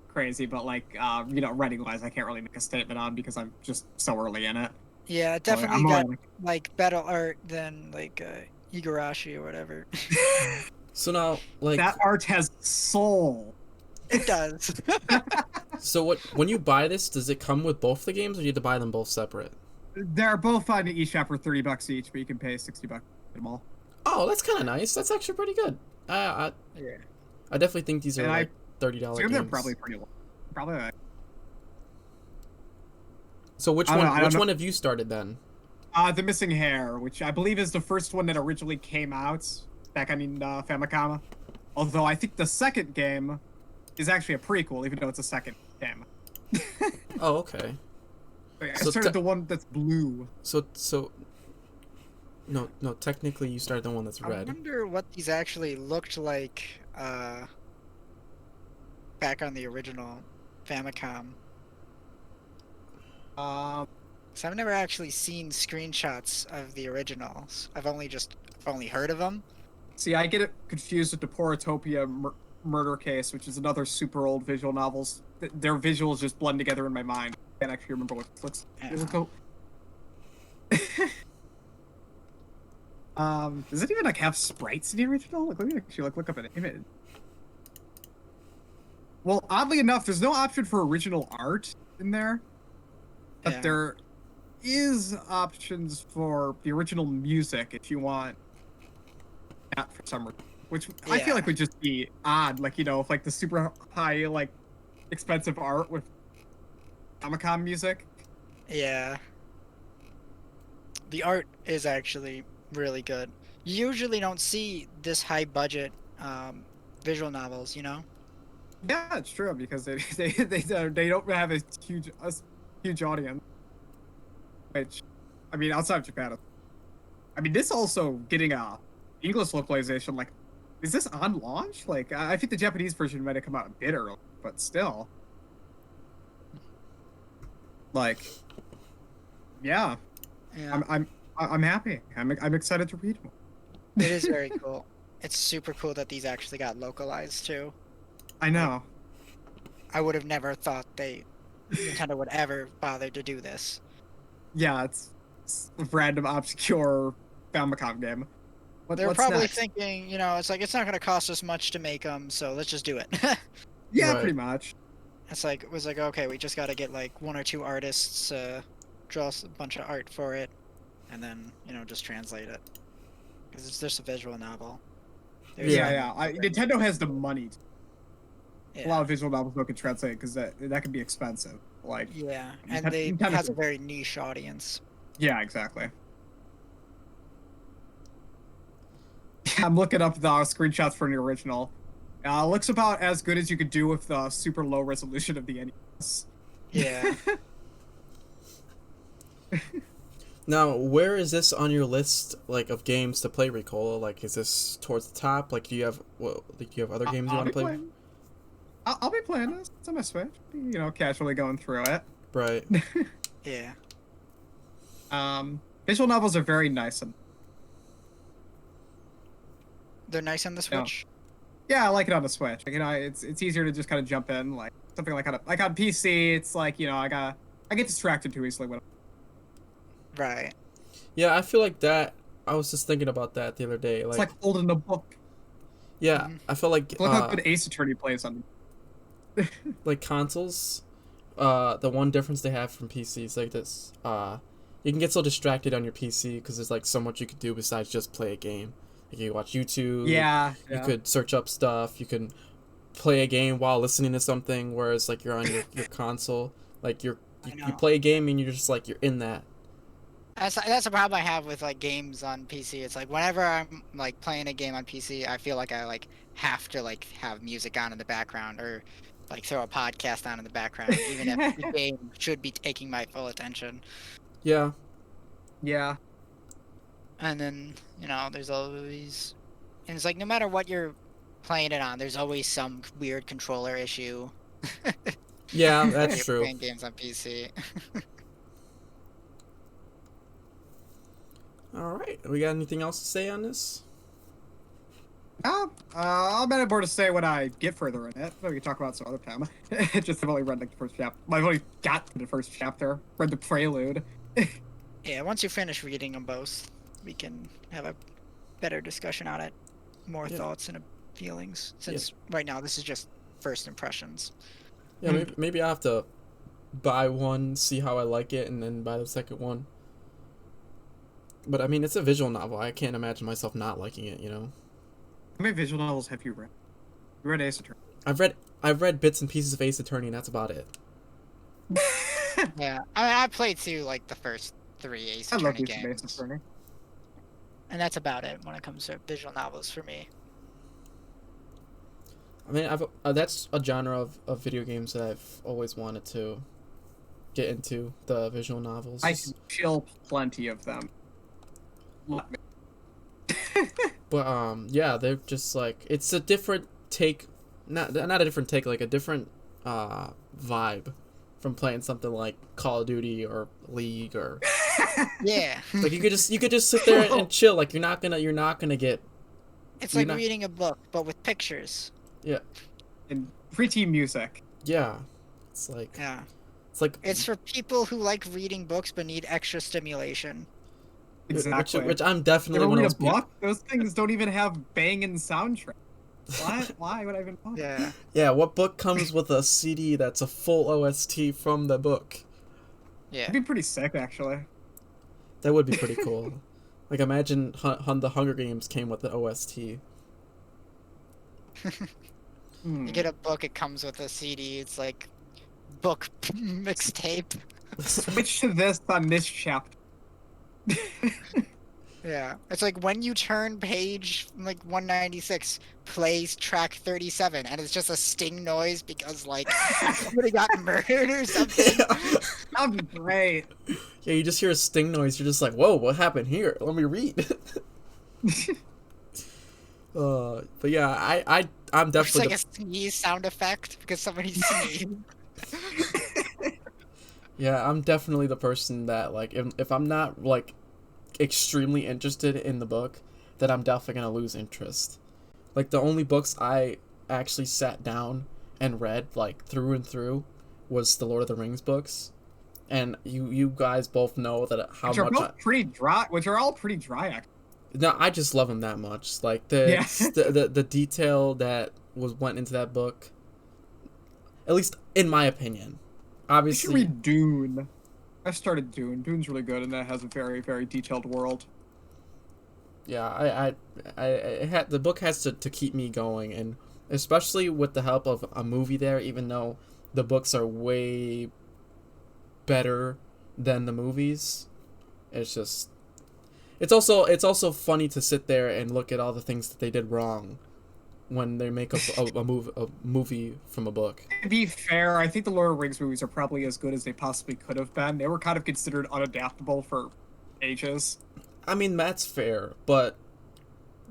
crazy, but like, writing-wise, I can't really make a statement on because I'm just so early in it. Yeah, it definitely got like better art than like Igarashi or whatever. So now, like, that art has soul. It does. So when you buy this, does it come with both the games, or do you have to buy them both separate? They're both on the eShop for $30 each, but you can pay $60 for them all. Oh, that's kind of nice. That's actually pretty good. I definitely think these are like $30 games. They're probably pretty low. Probably. So which one have you started then? The Missing Hair, which I believe is the first one that originally came out back on Famicom. Although I think the second game is actually a prequel, even though it's a second game. Oh, okay. I started the one that's blue. So. No. Technically, you started the one that's red. I wonder what these actually looked like back on the original Famicom. So I've never actually seen screenshots of the originals. I've only heard of them. See, I get it confused with the Poratopia murder case, which is another super old visual novels. Their visuals just blend together in my mind. I can't actually remember what it looks like. Does it even like have sprites in the original? Like, let me actually look up an image. Well, oddly enough, there's no option for original art in there, but there is options for the original music if you want that for some reason. Which I feel like would just be odd, like if like the super high, like expensive art with Famicom music. Yeah. The art is actually really good. You usually don't see this high budget visual novels, Yeah, it's true because they don't have a huge audience. Which, I mean, outside of Japan, I mean, this also getting a English localization. Like, is this on launch? Like, I think the Japanese version might have come out a bit early, but still, like, yeah. I'm happy. I'm excited to read more. It is very cool. It's super cool that these actually got localized too. I know. I would have never thought Nintendo would ever bother to do this. Yeah, it's a random obscure Famicom game. They're What's probably next? thinking, it's like it's not going to cost us much to make them, so let's just do it. Yeah, Right. pretty much. It was like okay, we just got to get like one or two artists draw a bunch of art for it, and then just translate it because it's just a visual novel. There's Yeah. Yeah. Nintendo has the money. A lot yeah, of visual novels don't get translated because that can be expensive. Like, yeah, and Nintendo. has a very niche audience. Yeah, exactly. I'm looking up the screenshots for the original. Looks about as good as you could do with the super low resolution of the NES. Yeah. Now, where is this on your list, like, of games to play, Ricola? Like, is this towards the top? Like, do you have other games you want to play? I'll be playing this. It's on my Switch. Casually going through it. Right. Yeah. Visual novels are very nice. They're nice on the Switch. Yeah, I like it on the Switch. Like, it's easier to just kind of jump in. Like something like on PC, it's like I get distracted too easily when. Right. Yeah, I feel like that. I was just thinking about that the other day. It's like holding a book. Yeah, I feel like Look how good Ace Attorney plays on. like consoles. The one difference they have from PC is like this. You can get so distracted on your PC because there's like so much you could do besides just play a game. Like you can watch YouTube. Yeah. You could search up stuff. You can play a game while listening to something. Whereas like you're on your console, like you play a game and you're just like you're in that. That's a problem I have with like games on PC. It's like whenever I'm like playing a game on PC, I feel like I like have to like have music on in the background or like throw a podcast on in the background, even if the game should be taking my full attention. Yeah. Yeah. And then there's always, and it's like no matter what you're playing it on, there's always some weird controller issue. Yeah, that's true. Playing games on PC. All right. We got anything else to say on this? I'm at a board to say when I get further in it. We can talk about some other time. Just I've only read like the first chapter. I've only got to the first chapter. Read the prelude. Yeah, once you finish reading them both, we can have a better discussion on it. More thoughts and feelings. Since right now this is just first impressions. Yeah, maybe I have to buy one, see how I like it, and then buy the second one. But I mean, it's a visual novel. I can't imagine myself not liking it. How many visual novels have you read? You read Ace Attorney. I've read bits and pieces of Ace Attorney, and that's about it. Yeah, I played through like the first 3 Ace Attorney games. Ace Attorney. And that's about it when it comes to visual novels for me. I mean, that's a genre of video games that I've always wanted to get into, the visual novels. I can chill plenty of them. But yeah, they're just like it's a different take, not a different take, like a different vibe from playing something like Call of Duty or League or Yeah. like you could just sit there and chill. Like you're not gonna get. It's like reading a book but with pictures. Yeah. And pretty music. Yeah. It's like. Yeah. It's for people who like reading books but need extra stimulation. Exactly. Which I'm definitely one of those people. Those things don't even have banging soundtrack. Why would I even bother? Yeah. Yeah, what book comes with a CD that's a full OST from the book? Yeah. It'd be pretty sick, actually. That would be pretty cool. Like, imagine the Hunger Games came with the OST. You get a book, it comes with a CD. It's like book mixtape. Switch to this on this chapter. Yeah, it's like when you turn page like 196, plays track 37, and it's just a sting noise because like somebody got murdered or something. That'd be great. Yeah, you just hear a sting noise. You're just like, whoa, what happened here? Let me read. But yeah, I'm definitely. It's like a sneeze sound effect because somebody sneezed. Yeah, I'm definitely the person that like if I'm not like extremely interested in the book, then I'm definitely gonna lose interest. Like the only books I actually sat down and read like through and through was the Lord of the Rings books, and you guys both know that how which are much both pretty dry. Which are all pretty dry, actually. no, I just love him that much. Like Yeah. the detail that went into that book, at least in my opinion. You should Obviously, read Dune. I started Dune. Dune's really good, and that has a very, very detailed world. yeah, the book has to keep me going, and especially with the help of a movie there, even though the books are way better than the movies. It's just it's also funny to sit there and look at all the things that they did wrong when they make a movie from a book. To be fair, I think the Lord of the Rings movies are probably as good as they possibly could have been. They were kind of considered unadaptable for ages. I mean, that's fair, but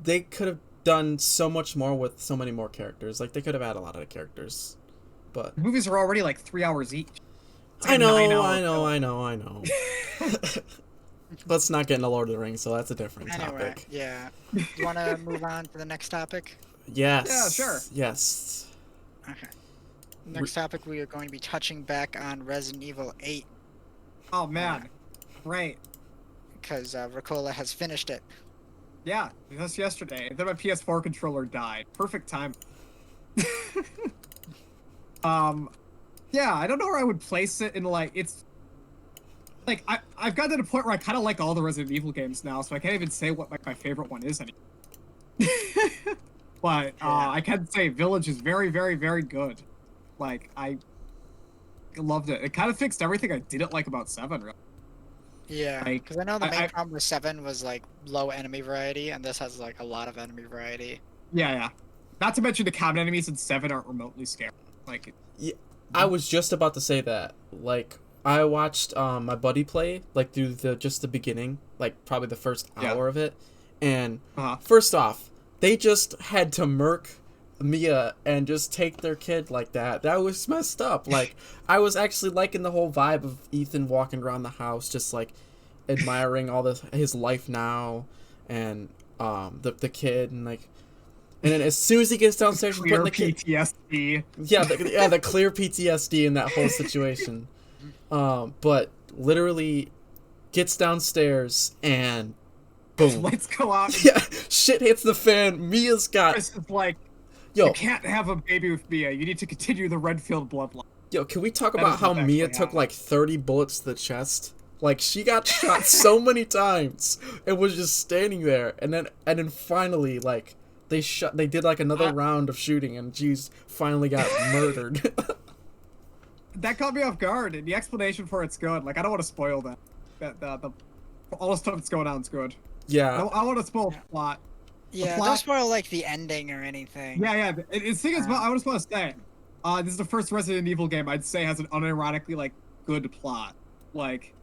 they could have done so much more with so many more characters. Like, they could have had a lot of characters, but The movies are already like 3 hours each. I know. Let's not get into Lord of the Rings, so that's a different Anyway, topic. yeah. You want to move on to the next topic? Yes. Yeah, sure. Yes. Okay. Next topic, we are going to be touching back on Resident Evil 8 Oh man, right. because Ricola has finished it. Yeah, just yesterday. Then my PS4 controller died. Perfect time. Yeah, I don't know where I would place it in like it's like I've gotten to the point where I kind of like all the Resident Evil games now, so I can't even say what like my favorite one is anymore. But I can say Village is very, very, very good. Like I loved it. It kind of fixed everything I didn't like about 7. Really. Yeah, Like, because I know the main I- problem with 7 was like low enemy variety, and this has like a lot of enemy variety. Yeah, yeah. Not to mention the common enemies in 7 aren't remotely scary. Like, I was just about to say that. Like, I watched my buddy play like through the beginning, like probably the first hour of it, and first off, they just had to murk Mia and just take their kid like that. That was messed up. Like, I was actually liking the whole vibe of Ethan walking around the house, just like admiring all his life now, and the kid, and like, and then as soon as he gets downstairs, she's clear putting the kid. PTSD. Yeah, the clear PTSD in that whole situation. But literally gets downstairs and boom. Lights go out. Yeah, shit hits the fan. Mia's got. Chris is like, Yo, you can't have a baby with Mia. You need to continue the Redfield bloodline. yo, can we talk That about is how what's Mia actually took happening. like 30 bullets to the chest? Like, she got shot so many times and was just standing there, and then finally, like, they did like another round of shooting, and she's finally got murdered. That caught me off guard, and the explanation for it's good. Like, I don't want to spoil that. The all the stuff that's going on is good. Yeah. I want to spoil the plot. Yeah, plot- don't spoil like the ending or anything. Yeah, yeah. It's thing is, I just want to say, this is the first Resident Evil game I'd say has an unironically like good plot. Like,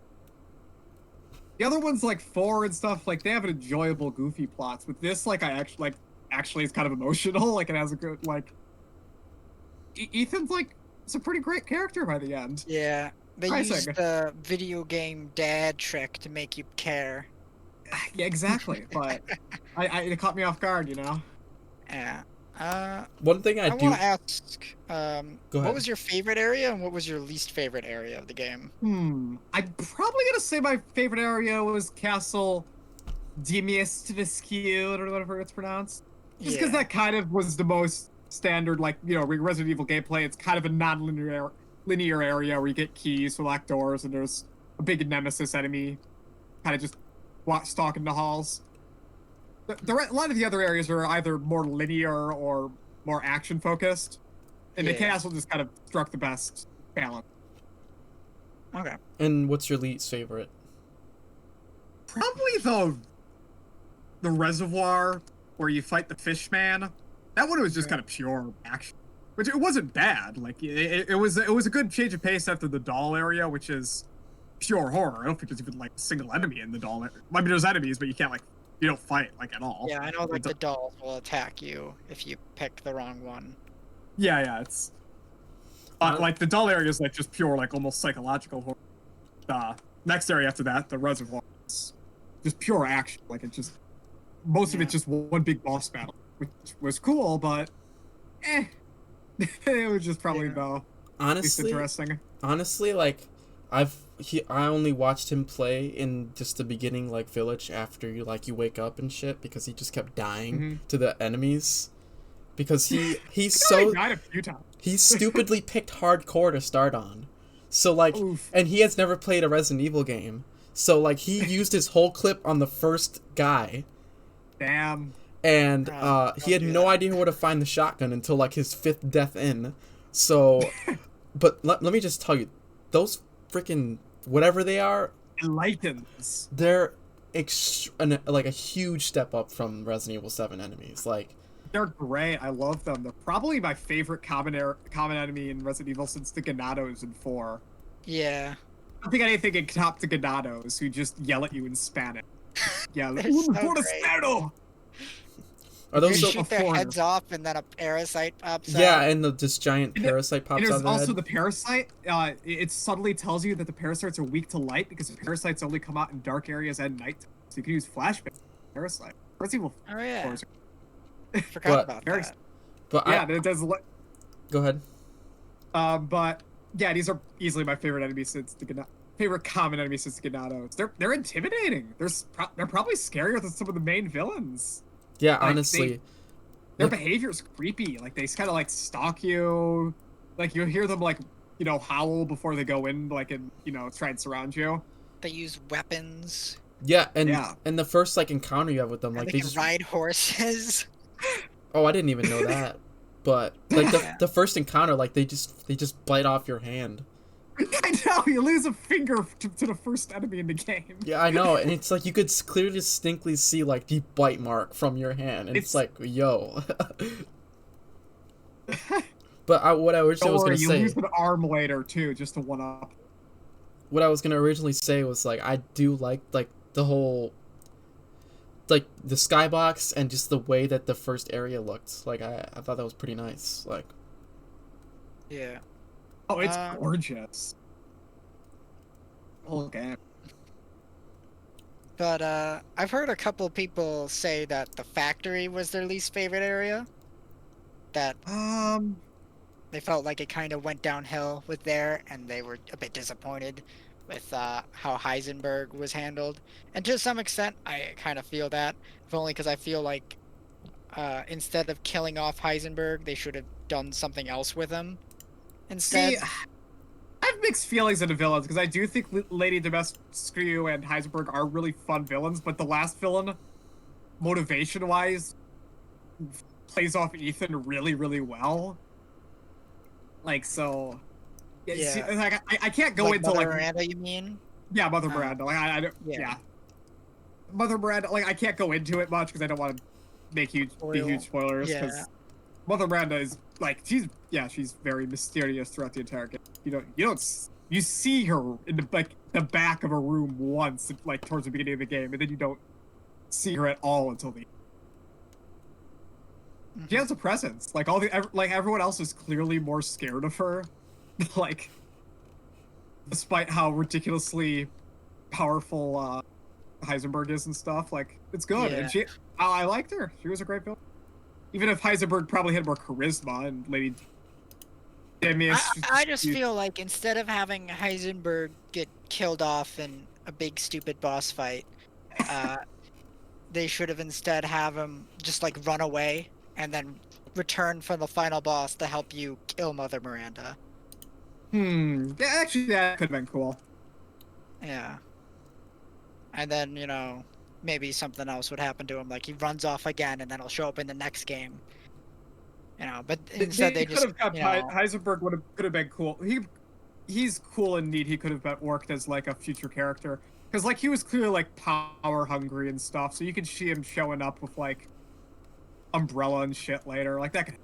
the other ones like 4 and stuff, like they have an enjoyable, goofy plots. With this, like I actually it's kind of emotional. Like it has a good like. Ethan's like it's a pretty great character by the end. Yeah, they Pricing. used the video game dad trick to make you care. Yeah, exactly. But it caught me off guard, you know. Yeah. One thing I I do. want to ask, Go ahead. what was your favorite area and what was your least favorite area of the game? I'm probably gonna say my favorite area was Castle Demiestvescu, or whatever it's pronounced. Just because that kind of was the most standard, like, you know, Resident Evil gameplay. It's kind of a non-linear area where you get keys for locked doors, and there's a big nemesis enemy kind of just stalking the halls. A lot of the other areas are either more linear or more action-focused, and the castle just kind of struck the best balance. Okay. And what's your least favorite? Probably the reservoir where you fight the fish man. That one was just kind of pure action, which it wasn't bad. Like it was a good change of pace after the doll area, which is pure horror. I don't think there's even like a single enemy in the doll area. I mean, there's enemies, but you don't fight like at all. Yeah, I know like the dolls will attack you if you pick the wrong one. Yeah, it's like the doll area is like just pure like almost psychological horror. Next area after that, the reservoir, is just pure action. Like it just most of it's just one big boss battle, which was cool, but it was just probably the least interesting. Honestly, like I only watched him play in just the beginning like village after you wake up and shit because he just kept dying to the enemies because Died a few times. he stupidly picked hardcore to start on. So like Oof. and he has never played a Resident Evil game. So like he used his whole clip on the first guy. Damn. And he had no idea where to find the shotgun until like his 5th death in. So but let me just tell you, those freaking whatever they are, Lycans. they're like a huge step up from Resident Evil 7 enemies. Like they're great. I love them. They're probably my favorite common enemy in Resident Evil since the Ganados in 4. Yeah. I don't think anything can top the Ganados who just yell at you in Spanish. Yeah, They're so great. Are those you shoot their heads off and then a parasite pops out? Yeah, and this giant parasite pops out of their also head. the parasite. It subtly tells you that the parasites are weak to light because the parasites only come out in dark areas at night. So you can use flashbang parasite. Resident Evil. Oh yeah. Forgot about that. But yeah, it does. Go ahead. But yeah, these are easily my favorite enemies since the favorite common enemy since the Ganados. They're intimidating. They're probably scarier than some of the main villains. Yeah, like, honestly. Their behavior is creepy. Like, they kind of, like, stalk you. Like, you'll hear them, like, howl before they go in, like, and, try and surround you. They use weapons. Yeah, and the first, like, encounter you have with them, like, they can ride horses. Oh, I didn't even know that. But, like, the first encounter, like, they just bite off your hand. I know, you lose a finger to the first enemy in the game. Yeah, I know, and it's like you could clearly distinctly see like the bite mark from your hand, and it's like, yo. But what I originally was gonna say, you lose an arm later too, just to one up. What I was gonna originally say was like I do like the whole, like the skybox and just the way that the first area looked. Like I thought that was pretty nice. Like. Yeah. Oh, it's gorgeous. Whole game. But I've heard a couple people say that the factory was their least favorite area. That they felt like it kind of went downhill with there, and they were a bit disappointed with how Heisenberg was handled. And to some extent, I kind of feel that, if only because I feel like instead of killing off Heisenberg, they should have done something else with him. Instead, see, I have mixed feelings of the villains because I do think Lady Dimitrescu and Heisenberg are really fun villains, but the last villain, motivation-wise, plays off Ethan really, really well. Like, so, yeah. See, like I can't go into Mother like Miranda, you mean? Yeah, Mother Miranda. Like I don't. Yeah. Mother Miranda. Like I can't go into it much because I don't want to make huge spoilers. Because Mother Miranda is like she's very mysterious throughout the entire game. You see her in the back of a room once, like towards the beginning of the game, and then you don't see her at all until the. She has a presence. Like everyone else is clearly more scared of her, like, despite how ridiculously powerful Heisenberg is and stuff. Like it's good, and I liked her. She was a great villain. Even if Heisenberg probably had more charisma and Lady I just feel like instead of having Heisenberg get killed off in a big stupid boss fight, they should have instead have him just like run away and then return for the final boss to help you kill Mother Miranda. Yeah, actually that could have been cool. Yeah. And then, maybe something else would happen to him, like he runs off again and then he'll show up in the next game. But instead they just Heisenberg could have been cool. He's cool and neat. He could have worked as like a future character because like he was clearly like power hungry and stuff. So you could see him showing up with like Umbrella and shit later, like that.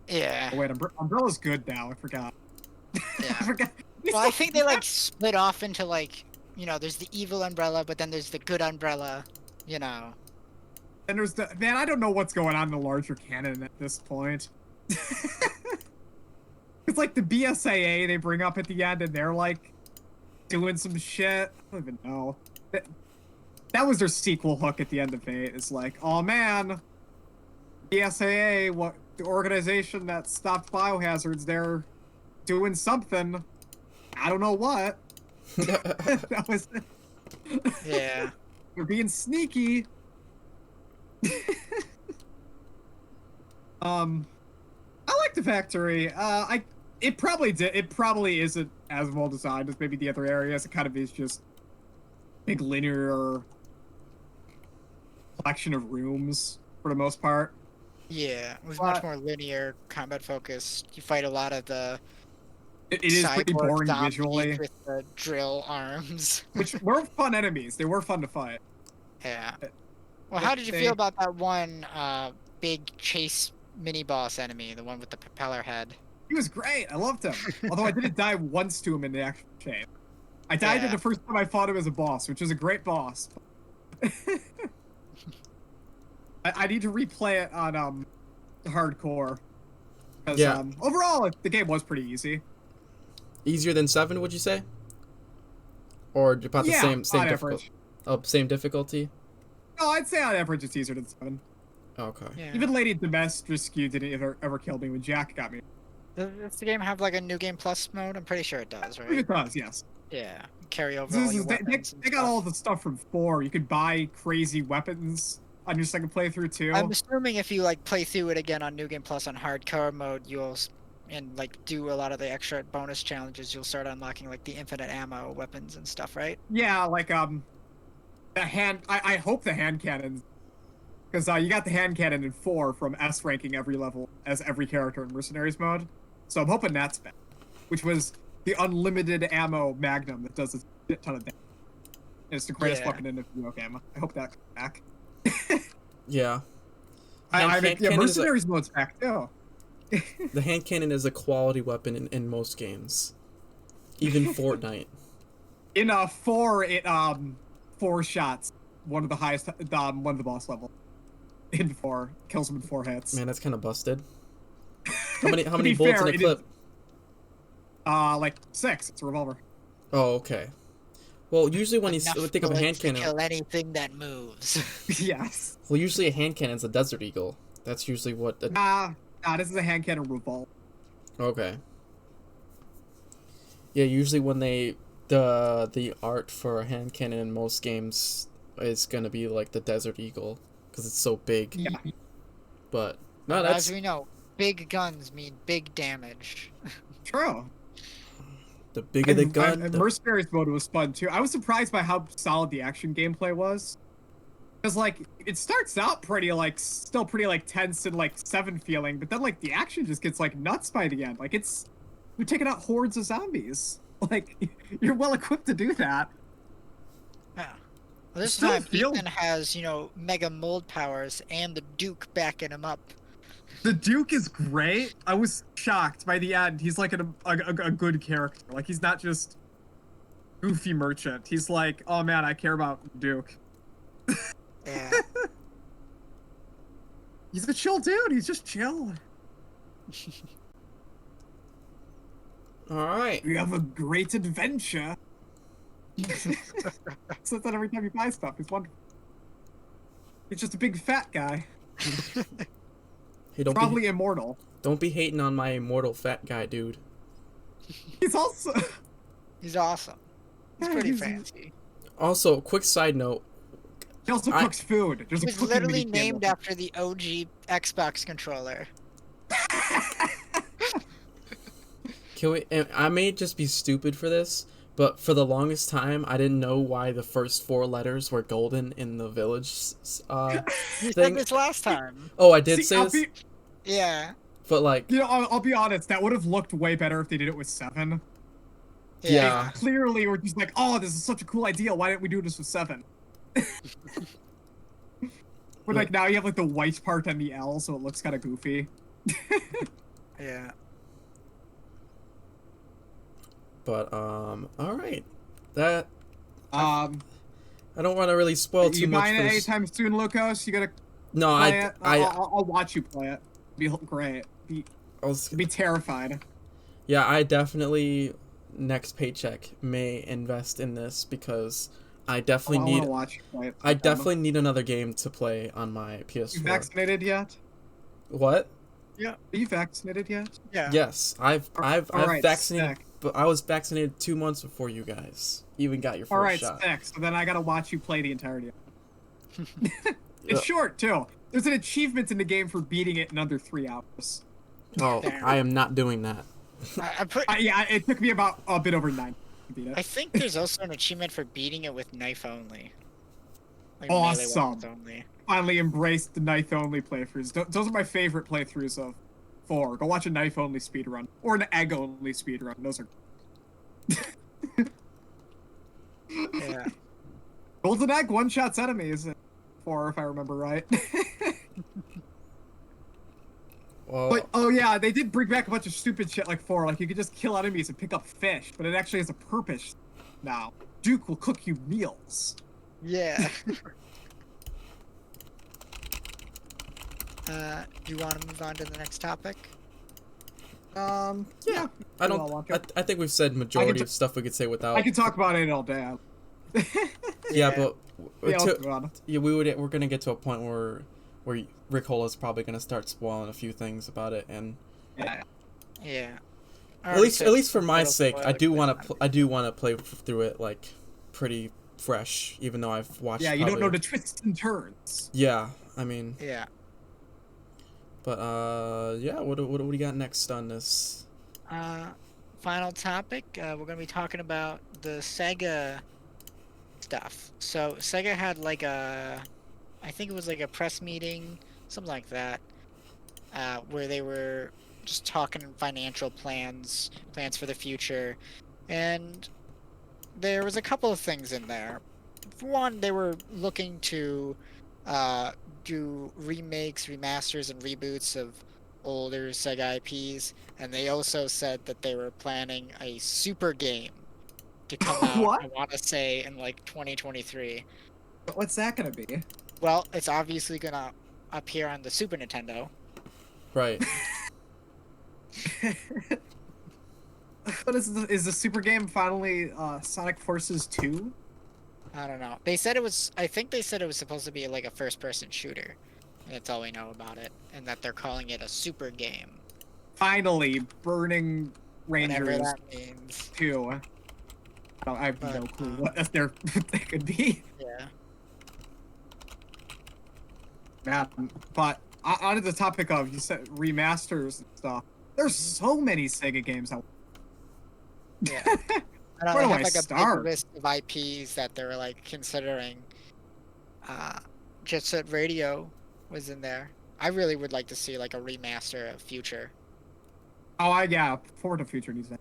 Yeah. Oh, wait, Umbrella's good now. I forgot. Yeah. I forgot. Well, I think they like split off into like there's the evil Umbrella, but then there's the good Umbrella. And there's I don't know what's going on in the larger canon at this point. It's like the BSAA they bring up at the end, and they're like doing some shit. I don't even know. That was their sequel hook at the end of 8. It's like, oh man, BSAA, what the organization that stopped biohazards, they're doing something. I don't know what. That was it. Yeah. You're being sneaky. I like the factory. It probably isn't as well designed as maybe the other areas. It kind of is just big linear collection of rooms for the most part. Yeah, it was much more linear, combat focused. You fight a lot of the it is pretty cyborg boring zombies visually, with the drill arms. which were fun enemies. They were fun to fight. Yeah. Well, how did you feel about that one big chase mini boss enemy, the one with the propeller head? He was great. I loved him. Although I didn't die once to him in the actual game. I died in the first time I fought him as a boss, which is a great boss. I need to replay it on hardcore. Yeah. Overall, the game was pretty easy. Easier than 7, would you say? Or about the same difficulty? Oh, same difficulty? No, I'd say on average it's easier than 7. Okay. Yeah. Even Lady Dimitrescu didn't ever kill me when Jack got me. Does the game have like a New Game Plus mode? I'm pretty sure it does, right? It does, yes. Yeah. Carry over all your weapons they got all the stuff from 4. You could buy crazy weapons on your second playthrough too. I'm assuming if you like play through it again on New Game Plus on hardcore mode, you'll and like do a lot of the extra bonus challenges, you'll start unlocking like the infinite ammo weapons and stuff, right? Yeah, like the hand. I hope the hand cannons, because you got the hand cannon in 4 from S ranking every level as every character in Mercenaries mode. So I'm hoping that's back, which was the unlimited ammo magnum that does a shit ton of damage. It's the greatest weapon in the video game. I hope that comes back. Yeah. Mercenaries mode's back too. The hand cannon is a quality weapon in most games, even Fortnite. In 4, it 4 shots, one of the highest, one of the boss level. In 4, kills him in 4 hits. Man, that's kind of busted. How many bullets in a clip? Like 6. It's a revolver. Oh, okay. Well, usually when you think of a hand cannon, kill anything that moves. Yes. Well, usually a hand cannon's a Desert Eagle. That's usually what. This is a hand cannon revolver. Okay. Yeah, usually when the art for a hand cannon in most games is gonna be like the Desert Eagle because it's so big. Yeah. But no, that's as we know, big guns mean big damage. True. The bigger the gun. And Mercenaries mode was fun too. I was surprised by how solid the action gameplay was. Because like it starts out still pretty tense and 7 feeling, but then the action just gets nuts by the end. You're taking out hordes of zombies. You're well equipped to do that. Yeah. Well, this time Ethan has, mega mold powers and the Duke backing him up. The Duke is great. I was shocked by the end. He's a good character. He's not just goofy merchant. He's oh man, I care about Duke. Yeah. He's a chill dude. He's just chill. All right. We have a great adventure. Says that every time you buy stuff. It's wonderful. He's just a big fat guy. Hey, probably immortal. Don't be hating on my immortal fat guy, dude. He's also. He's awesome. He's pretty fancy. Also, quick side note. He also cooks food. There's He's literally named after the OG Xbox controller. I may just be stupid for this, but for the longest time, I didn't know why the first 4 letters were golden in the village You said this last time. Oh, I did say this? Yeah. But I'll be honest, that would have looked way better if they did it with 7. Yeah. Clearly, we're just oh, this is such a cool idea. Why didn't we do this with 7? But now you have the white part on the L, so it looks kind of goofy. Yeah. But all right, that I don't want to really spoil too much. You buying it anytime soon, Lucas? You gotta. No, I'll watch you play it. It'll be great. Be terrified. Yeah, I definitely next paycheck may invest in this because I definitely need. Watch you play it. I definitely need another game to play on my PS4. You vaccinated yet? What? Yeah. Are you vaccinated yet? Yeah. Yes, I've right, vaccinated I was vaccinated 2 months before you guys even got your first shot. All right, sick. So then I gotta watch you play the entirety. It's short too. There's an achievement in the game for beating it in under 3 hours. Oh, I am not doing that. Yeah, it took me about a bit over 9 to beat it. I think there's also an achievement for beating it with knife only. Like awesome. Only. Finally embraced the knife only playthroughs. Those are my favorite playthroughs of 4. Go watch a knife only speedrun or an egg only speedrun. Those are. Yeah. Golden egg one-shots enemies. 4, if I remember right. Well, but oh yeah, they did bring back a bunch of stupid shit like 4. Like you could just kill enemies and pick up fish, but it actually has a purpose now. Duke will cook you meals. Yeah. Do you want to move on to the next topic? Yeah. I think we've said majority of stuff we could say without. I could talk about it all day. Yeah, but yeah, we're gonna get to a point where Rick Hola's probably gonna start spoiling a few things about it, and yeah. At least for my sake, I do want to play through it like pretty fresh, even though I've watched. Yeah, you don't know the twists and turns. Yeah, I mean. Yeah. But yeah, what do we got next on this? Final topic. We're gonna be talking about the Sega stuff. So Sega had like I think it was like a press meeting, something like that, where they were just talking financial plans for the future, and there was a couple of things in there. For one, they were looking to do remakes, remasters, and reboots of older Sega IPs, and they also said that they were planning a super game to come out, What? I want to say, in like 2023. What's that gonna be? Well, it's obviously gonna appear on the Super Nintendo. Right. What is the super game finally Sonic Forces 2? I don't know. They said it was. I think they said it was supposed to be like a first-person shooter. That's all we know about it, and that they're calling it a super game. Finally, Burning Rangers. Whatever that means. 2. I have no clue what that could be. Yeah. Man, but on the topic of, you said remasters and stuff. There's so many Sega games out. Yeah. Where do I like start? a big list of IPs that they were like considering. Jet Set Radio was in there. I really would like to see like a remaster of Future. Oh, yeah, Forward to Future needs that.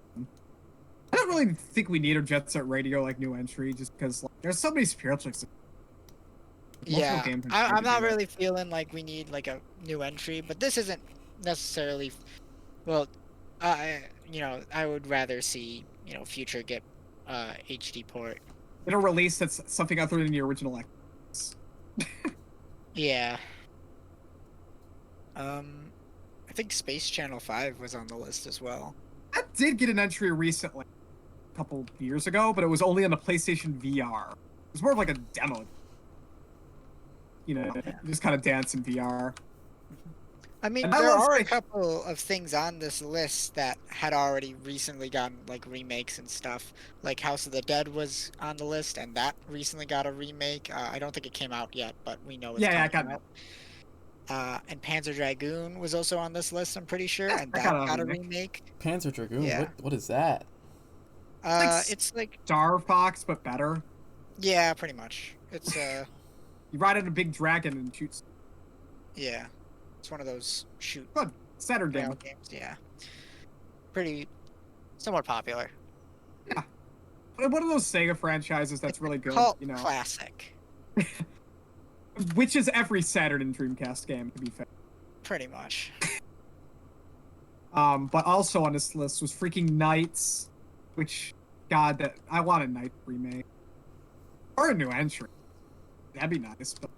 I don't really think we need a Jet Set Radio like new entry, just because like, there's so many spiritual. Yeah, I'm not really feeling like we need like a new entry, but this isn't necessarily. Well, you know, I would rather see Future get HD port. It'll release that's something other than the original X. Yeah. I think Space Channel 5 was on the list as well. That did get an entry recently, a couple years ago, but it was only on the PlayStation VR. It was more of like a demo. Just kind of dance in VR. I mean, there are a couple of things on this list that had already recently gotten like remakes and stuff. Like House of the Dead was on the list, and that recently got a remake. I don't think it came out yet, but we know it's coming out. And Panzer Dragoon was also on this list, I'm pretty sure, and that got a remake. Panzer Dragoon? Yeah. What is that? It's like Star Fox, but better. Yeah, pretty much. It's you ride on a big dragon and shoots. Yeah. It's one of those Good. Saturday games. Yeah. Pretty somewhat popular. Yeah. One of those Sega franchises that's really good. Cult classic. Which is every Saturn and Dreamcast game, to be fair. Pretty much. But also on this list was freaking Knights, which, God, that I want a Knight remake. Or a new entry. That'd be nice, but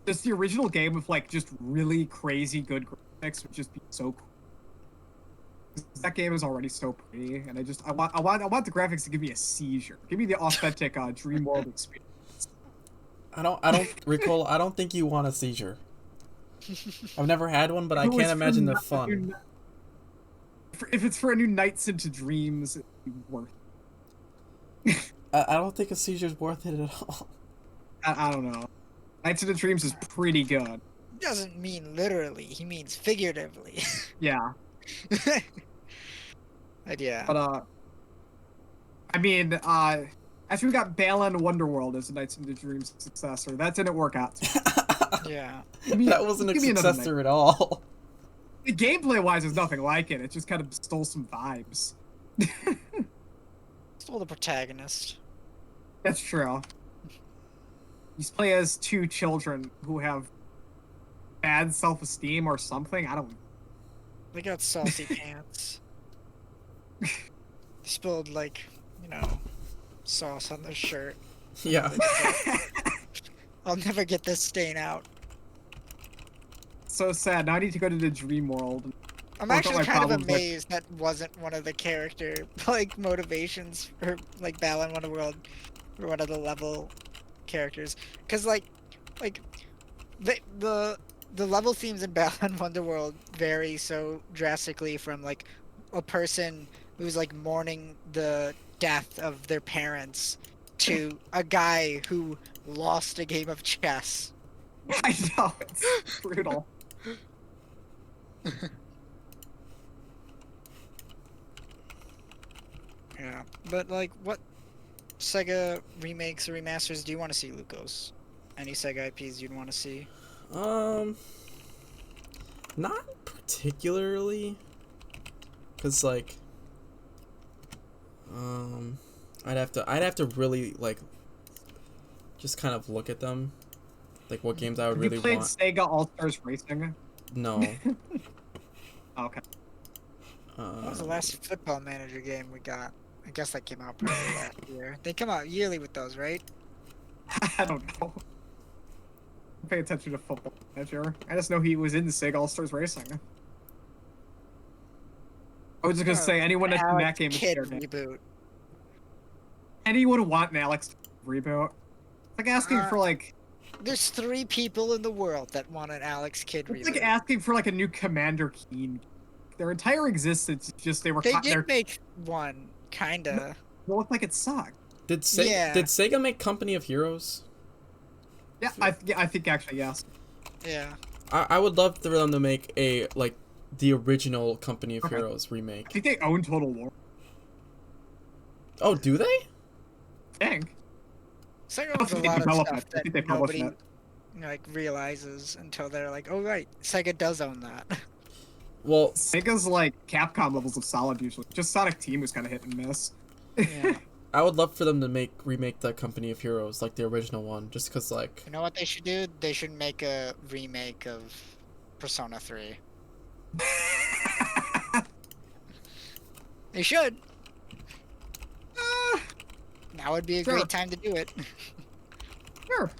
just the original game with like just really crazy good graphics would just be so cool. That game is already so pretty, and I want the graphics to give me a seizure. Give me the authentic Dream World experience. I don't think you want a seizure. I've never had one, but I can't imagine the fun. if it's for a new Nights into Dreams, it'd be worth I don't think a seizure's worth it at all. I don't know. Nights into Dreams is pretty good. Doesn't mean literally, he means figuratively. Yeah. But yeah. But I mean, after we got Balan Wonderworld as a Nights into Dreams successor, that didn't work out. Yeah. That wasn't a successor at all. The gameplay wise is nothing like it. It just kind of stole some vibes. Stole the protagonist. That's true. You play as two children who have bad self-esteem or something. I don't. They got saucy pants. They spilled, like, you know, sauce on their shirt. Yeah. I'll never get this stain out. So sad. Now I need to go to the dream world. I'm actually kind of amazed that wasn't one of the character, like, motivations for, like, Balan Wonderworld, or one of the level characters. Because, like, the level themes in Balan Wonderworld vary so drastically from, like, a person who's, like, mourning the death of their parents to a guy who lost a game of chess. I know, it's brutal. Yeah, but, like, what Sega remakes or remasters do you want to see, Lucas? Any Sega IPs you'd want to see? Not particularly, cause like, I'd have to really like, just kind of look at them, like what games I would really want. You played Sega All Stars Racing? No. Okay. What was the last Football Manager game we got? I guess that came out probably last year. They come out yearly with those, right? I don't know. I pay attention to Football Manager. I just know he was in Sega All Stars Racing. I was just gonna say anyone that's in that game is fair game. Reboot. Anyone would want an Alex reboot. It's like asking for like. There's 3 people in the world that want an Alex Kidd reboot. It's like asking for like a new Commander Keen. Their entire existence is just they did make one, kinda. It looked like it sucked. Did Sega make Company of Heroes? Yeah, I think actually yes. Yeah. I would love for them to make a like the original Company of Heroes remake. I think they own Total War. Oh, do they? I think. Sega owns a lot of stuff that nobody like realizes until they're like, oh right, Sega does own that. Well, Sega's like Capcom levels of solid usually. Just Sonic Team was kind of hit and miss. Yeah. I would love for them to remake the Company of Heroes like the original one, just because like. You know what they should do? They should make a remake of Persona 3. They should. Now would be a great time to do it. Sure.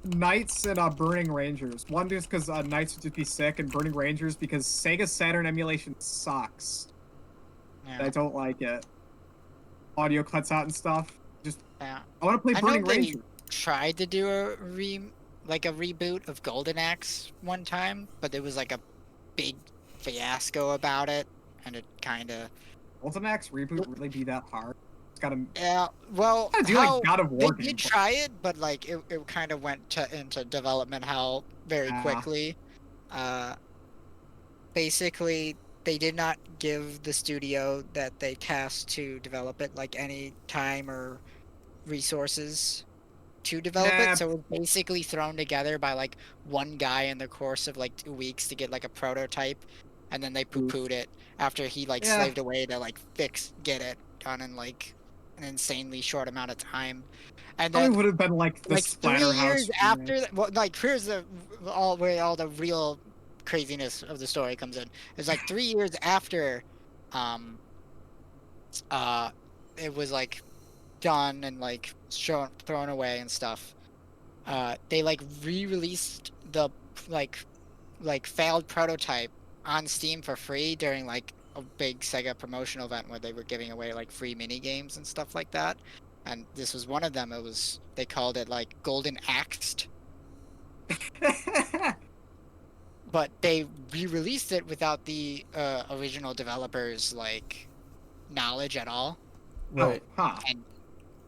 Knights and Burning Rangers. One just because Knights would just be sick, and Burning Rangers because Sega Saturn emulation sucks. Yeah. I don't like it. Audio cuts out and stuff. Just I want to play Burning Rangers. Tried to do a reboot of Golden Axe one time, but there was like a big fiasco about it, and it kind of. Golden Axe reboot really be that hard? It's gotta. Yeah, well, like God of War they did try it, but like it kind of went into development hell very quickly. Basically, they did not give the studio that they tasked to develop it like any time or resources to develop it, so it was basically thrown together by like one guy in the course of like 2 weeks to get like a prototype, and then they poo-pooed it after he like slaved away to like get it done in like an insanely short amount of time. And then it would have been like the Splatterhouse. 3 years after that, well, like here's where all the real craziness of the story comes in. It's like 3 years after it was like done and like thrown away and stuff, they like re-released the like failed prototype on Steam for free during like a big Sega promotional event where they were giving away like free mini games and stuff like that. And this was one of them. They called it like Golden Axed. but they re-released it without the original developers like knowledge at all. Right. Oh, huh. And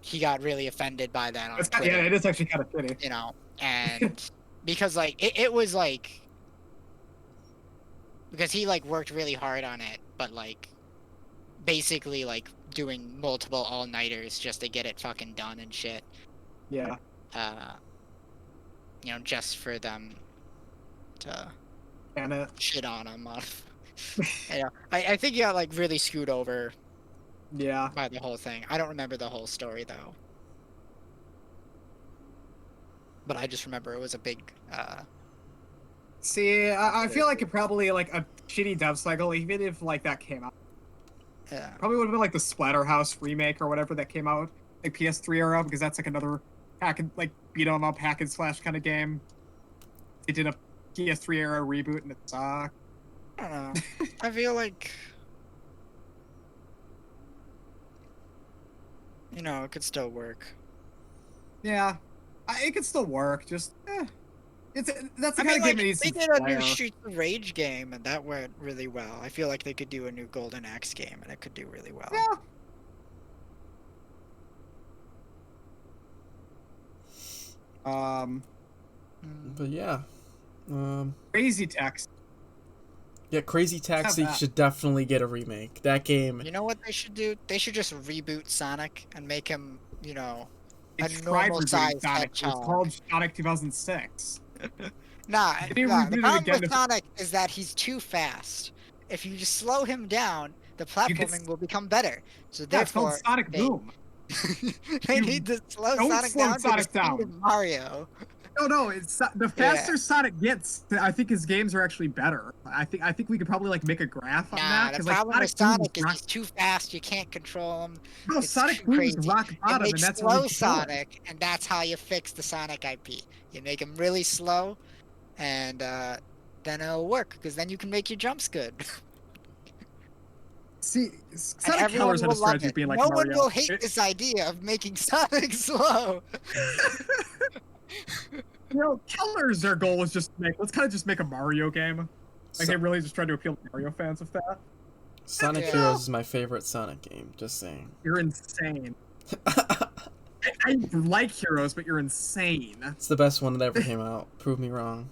he got really offended by that on It's Twitter. Yeah, it is actually kind of shitty. You know, and because like it was like because he like worked really hard on it, but like basically like doing multiple all-nighters just to get it fucking done and shit. Yeah. You know, just for them to shit on him. You know, I think he got like really screwed over. Yeah. By the whole thing. I don't remember the whole story though. But I just remember it was a big See, I feel like it probably like a shitty dev cycle, even if like that came out. Yeah. Probably would have been like the Splatterhouse remake or whatever that came out, like PS3 era, because that's like another hack and like beat 'em up hack and slash kind of game. They did a PS3 era reboot and it sucked. I don't know. I feel like you know, it could still work. Yeah, it could still work. Just that's the kind of like, game that needs they to did a fire. new Streets of Rage game, and that went really well. I feel like they could do a new Golden Axe game, and it could do really well. Yeah. But yeah. Crazy Taxi. Yeah, Crazy Taxi should definitely get a remake. That game. You know what they should do? They should just reboot Sonic and make him, you know, a normal size Sonic. It was called Sonic 2006. Nah, the problem with Sonic is that he's too fast. If you just slow him down, the platforming will become better. So therefore, it's called Sonic Boom. They need to slow Sonic down to the speed of Mario. No, it's the faster Sonic gets. I think his games are actually better. I think we could probably like make a graph on that. The problem with Sonic is he's too fast. You can't control him. No, Sonic Boom is rock bottom, and that's slow Sonic, and that's how you fix the Sonic IP. You make him really slow, and then it'll work because then you can make your jumps good. See, Sonic Colors had a strategy being like no Mario. one will hate this idea of making Sonic slow. You know, Keller's their goal was just let's kind of just make a Mario game. Like they really just tried to appeal to Mario fans with that. Sonic Heroes is my favorite Sonic game. Just saying. You're insane. I like Heroes, but you're insane. It's the best one that ever came out. Prove me wrong.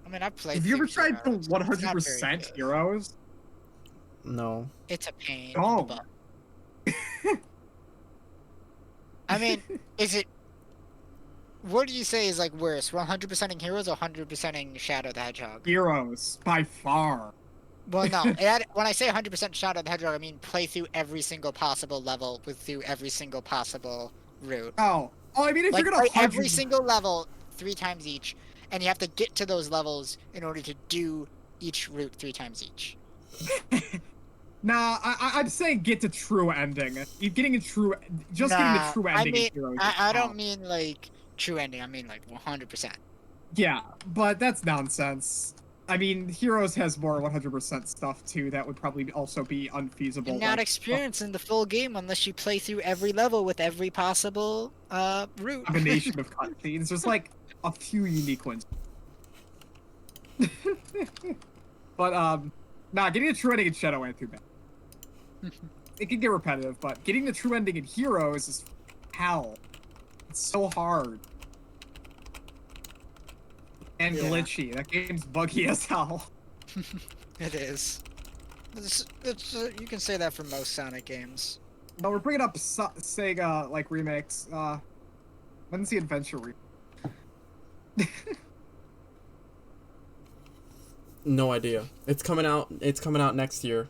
I mean, I've played. Have you ever tried the 100% Heroes? No. It's a pain. Oh. I mean, is it? What do you say is like worse, 100%ing Heroes or 100%ing Shadow the Hedgehog? Heroes, by far. Well, no. When I say 100% Shadow the Hedgehog, I mean play through every single possible level through every single possible route. Oh, I mean if like, you're gonna play every single level 3 times each, and you have to get to those levels in order to do each route 3 times each. Nah, I'm saying get to true ending. You're getting a true, getting the true ending. I mean, Heroes I don't mean like true ending. I mean like 100%. Yeah, but that's nonsense. I mean, Heroes has more 100% stuff too. That would probably also be unfeasible. You're not experiencing the full game unless you play through every level with every possible route. Combination of cutscenes. There's like a few unique ones. But nah, getting a true ending in Shadow ain't too bad. It can get repetitive, but getting the true ending in Heroes is hell. It's so hard. And glitchy. That game's buggy as hell. It is. You can say that for most Sonic games. No, we're bringing up Sega like remakes. When's the Adventure No idea. It's coming out. It's coming out next year.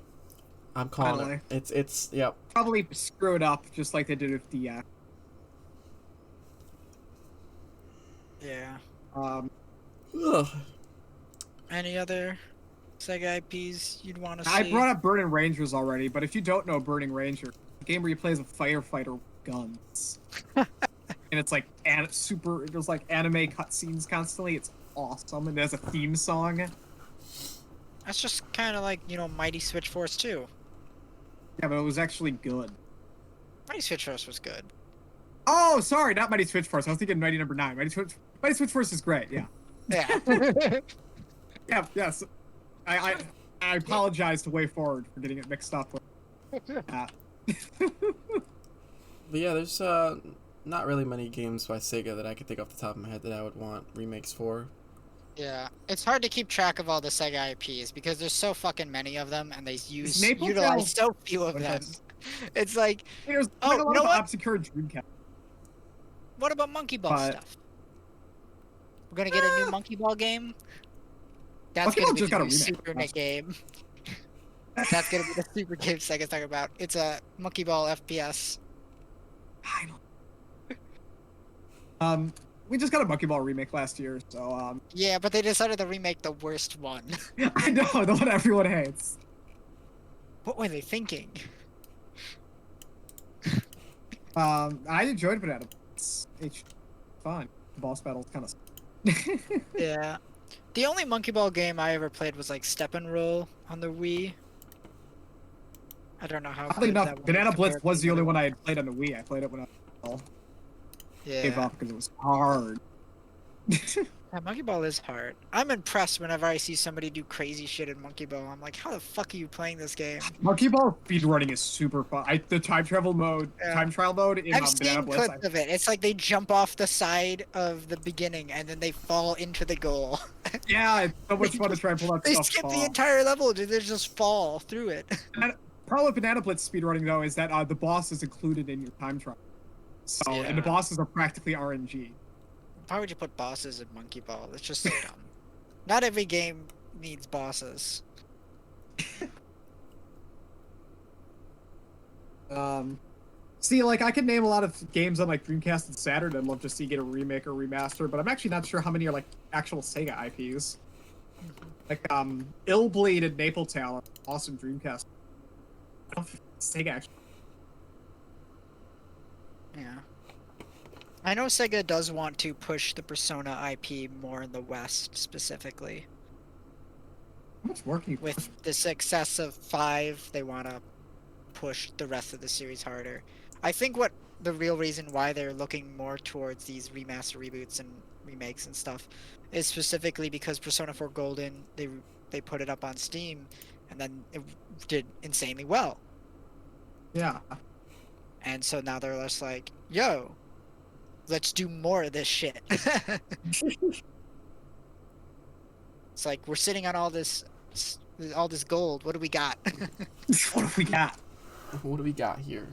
I'm calling it. It's yep. Probably screwed up just like they did with the Yeah. Ugh. Any other Sega IPs you'd want to see? I brought up Burning Rangers already, but if you don't know Burning Ranger, a game where you play as a firefighter with guns. And it's like there's like anime cutscenes constantly. It's awesome, and there's a theme song. That's just kind of like, you know, Mighty Switch Force 2. Yeah, but it was actually good. Mighty Switch Force was good. Oh, sorry, not Mighty Switch Force. I was thinking Mighty Number 9. Mighty Switch Force is great, yeah. Yeah. Yeah, yes. I apologize to Way Forward for getting it mixed up with that. But yeah, there's not really many games by Sega that I could think off the top of my head that I would want remakes for. Yeah, it's hard to keep track of all the Sega IPs because there's so fucking many of them, and they Maple Tail utilize so few of them. It's like, there's oh, like a lot of obscure Dreamcast. What about Monkey Ball stuff? We're gonna get a new Monkey Ball game. That's gonna be the new Super Nick game. That's gonna be the super game Sega's talking about. It's a Monkey Ball FPS. We just got a Monkey Ball remake last year, so Yeah, but they decided to remake the worst one. I know, the one everyone hates. What were they thinking? I enjoyed Banana. It's fun. The boss battle's kind of. Yeah. The only Monkey Ball game I ever played was like Step and Roll on the Wii. I don't know how. I think Banana Blitz was the only one I had played on the Wii. I played it when I gave up because it was hard. Yeah, Monkey Ball is hard. I'm impressed whenever I see somebody do crazy shit in Monkey Ball. I'm like, how the fuck are you playing this game? Monkey Ball speedrunning is super fun. The time trial mode in I've seen clips of it. It's like they jump off the side of the beginning and then they fall into the goal. Yeah, it's so much fun to try and pull that stuff. They skip the entire level. They just fall through it. And problem with Banana Blitz speedrunning though is that the boss is included in your time trial. So and the bosses are practically RNG. Why would you put bosses in Monkey Ball? It's just so dumb. Not every game needs bosses. See, like I could name a lot of games on like Dreamcast and Saturn I'd love to see get a remake or remaster, but I'm actually not sure how many are like actual Sega IPs. Like Ill Bleed and Maple Tail are awesome Dreamcast. I don't think Sega actually. Yeah. I know Sega does want to push the Persona IP more in the West, specifically. How much work you with the success of 5, they want to push the rest of the series harder. I think what the real reason why they're looking more towards these remaster reboots and remakes and stuff is specifically because Persona 4 Golden, they put it up on Steam, and then it did insanely well. Yeah. And so now they're just like, yo, let's do more of this shit. It's like we're sitting on all this gold. What do we got? What do we got? What do we got here?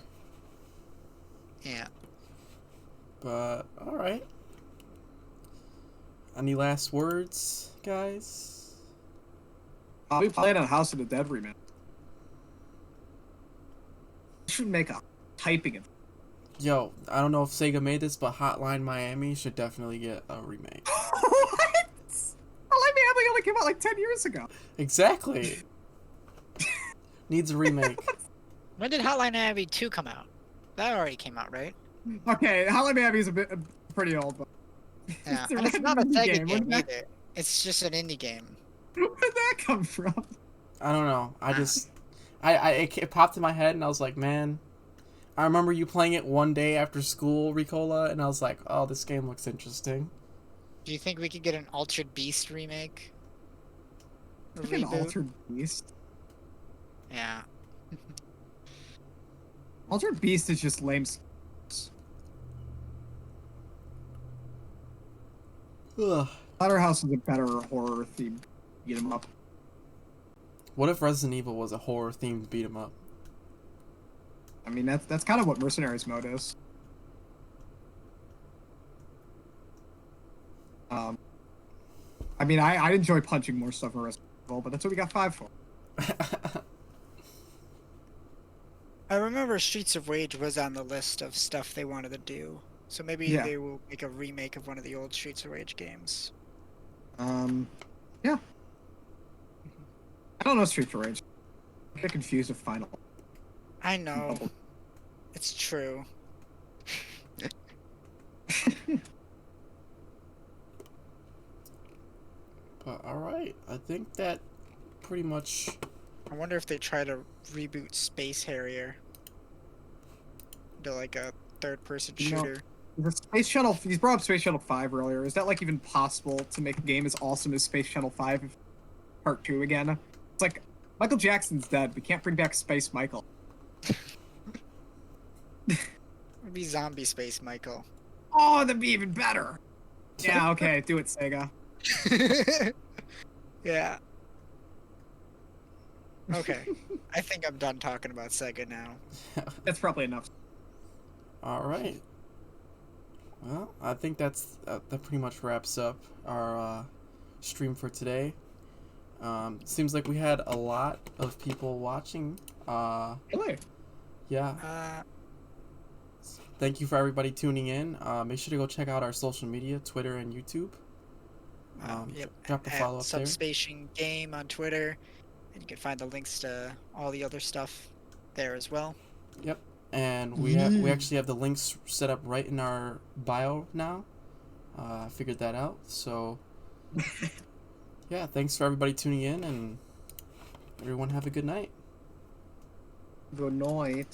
Yeah. But all right. Any last words, guys? I'll be playing on House of the Dead remake. Should make a typing it. Yo, I don't know if Sega made this, but Hotline Miami should definitely get a remake. What? Hotline Miami only came out like 10 years ago. Exactly. Needs a remake. When did Hotline Miami 2 come out? That already came out, right? Okay, Hotline Miami is pretty old, but yeah, and it's not a Sega game either. It's just an indie game. Where did that come from? I don't know. It popped in my head, and I was like, man. I remember you playing it one day after school, Ricola, and I was like, oh, this game looks interesting. Do you think we could get an Altered Beast remake? An Altered Beast? Yeah. Altered Beast is just lame. Slaughterhouse is a better horror themed beat 'em up. What if Resident Evil was a horror themed beat 'em up? I mean, that's kind of what Mercenaries mode is. I mean, I enjoy punching more stuff in Resident Evil, but that's what we got 5 for. I remember Streets of Rage was on the list of stuff they wanted to do, so maybe they will make a remake of one of the old Streets of Rage games. Yeah. I don't know Streets of Rage. I get confused with Final. I know. It's true. But alright, I think that pretty much... I wonder if they try to reboot Space Harrier to like a third-person shooter. The Space Shuttle, he's brought up Space Shuttle 5 earlier. Is that like even possible to make a game as awesome as Space Shuttle 5? part 2 again. It's like, Michael Jackson's dead. We can't bring back Space Michael. It'd be Zombie Space Michael. Oh, that'd be even better. Yeah, okay, do it, Sega. Yeah. Okay. I think I'm done talking about Sega now. That's probably enough. All right. Well, I think that pretty much wraps up our stream for today. Seems like we had a lot of people watching. Really? Yeah. Thank you for everybody tuning in. Make sure to go check out our social media, Twitter and YouTube. Yep. Drop a follow up there. Substation Game on Twitter, and you can find the links to all the other stuff there as well. Yep. And we actually have the links set up right in our bio now. I figured that out. So yeah, thanks for everybody tuning in, and everyone have a good night. Good night.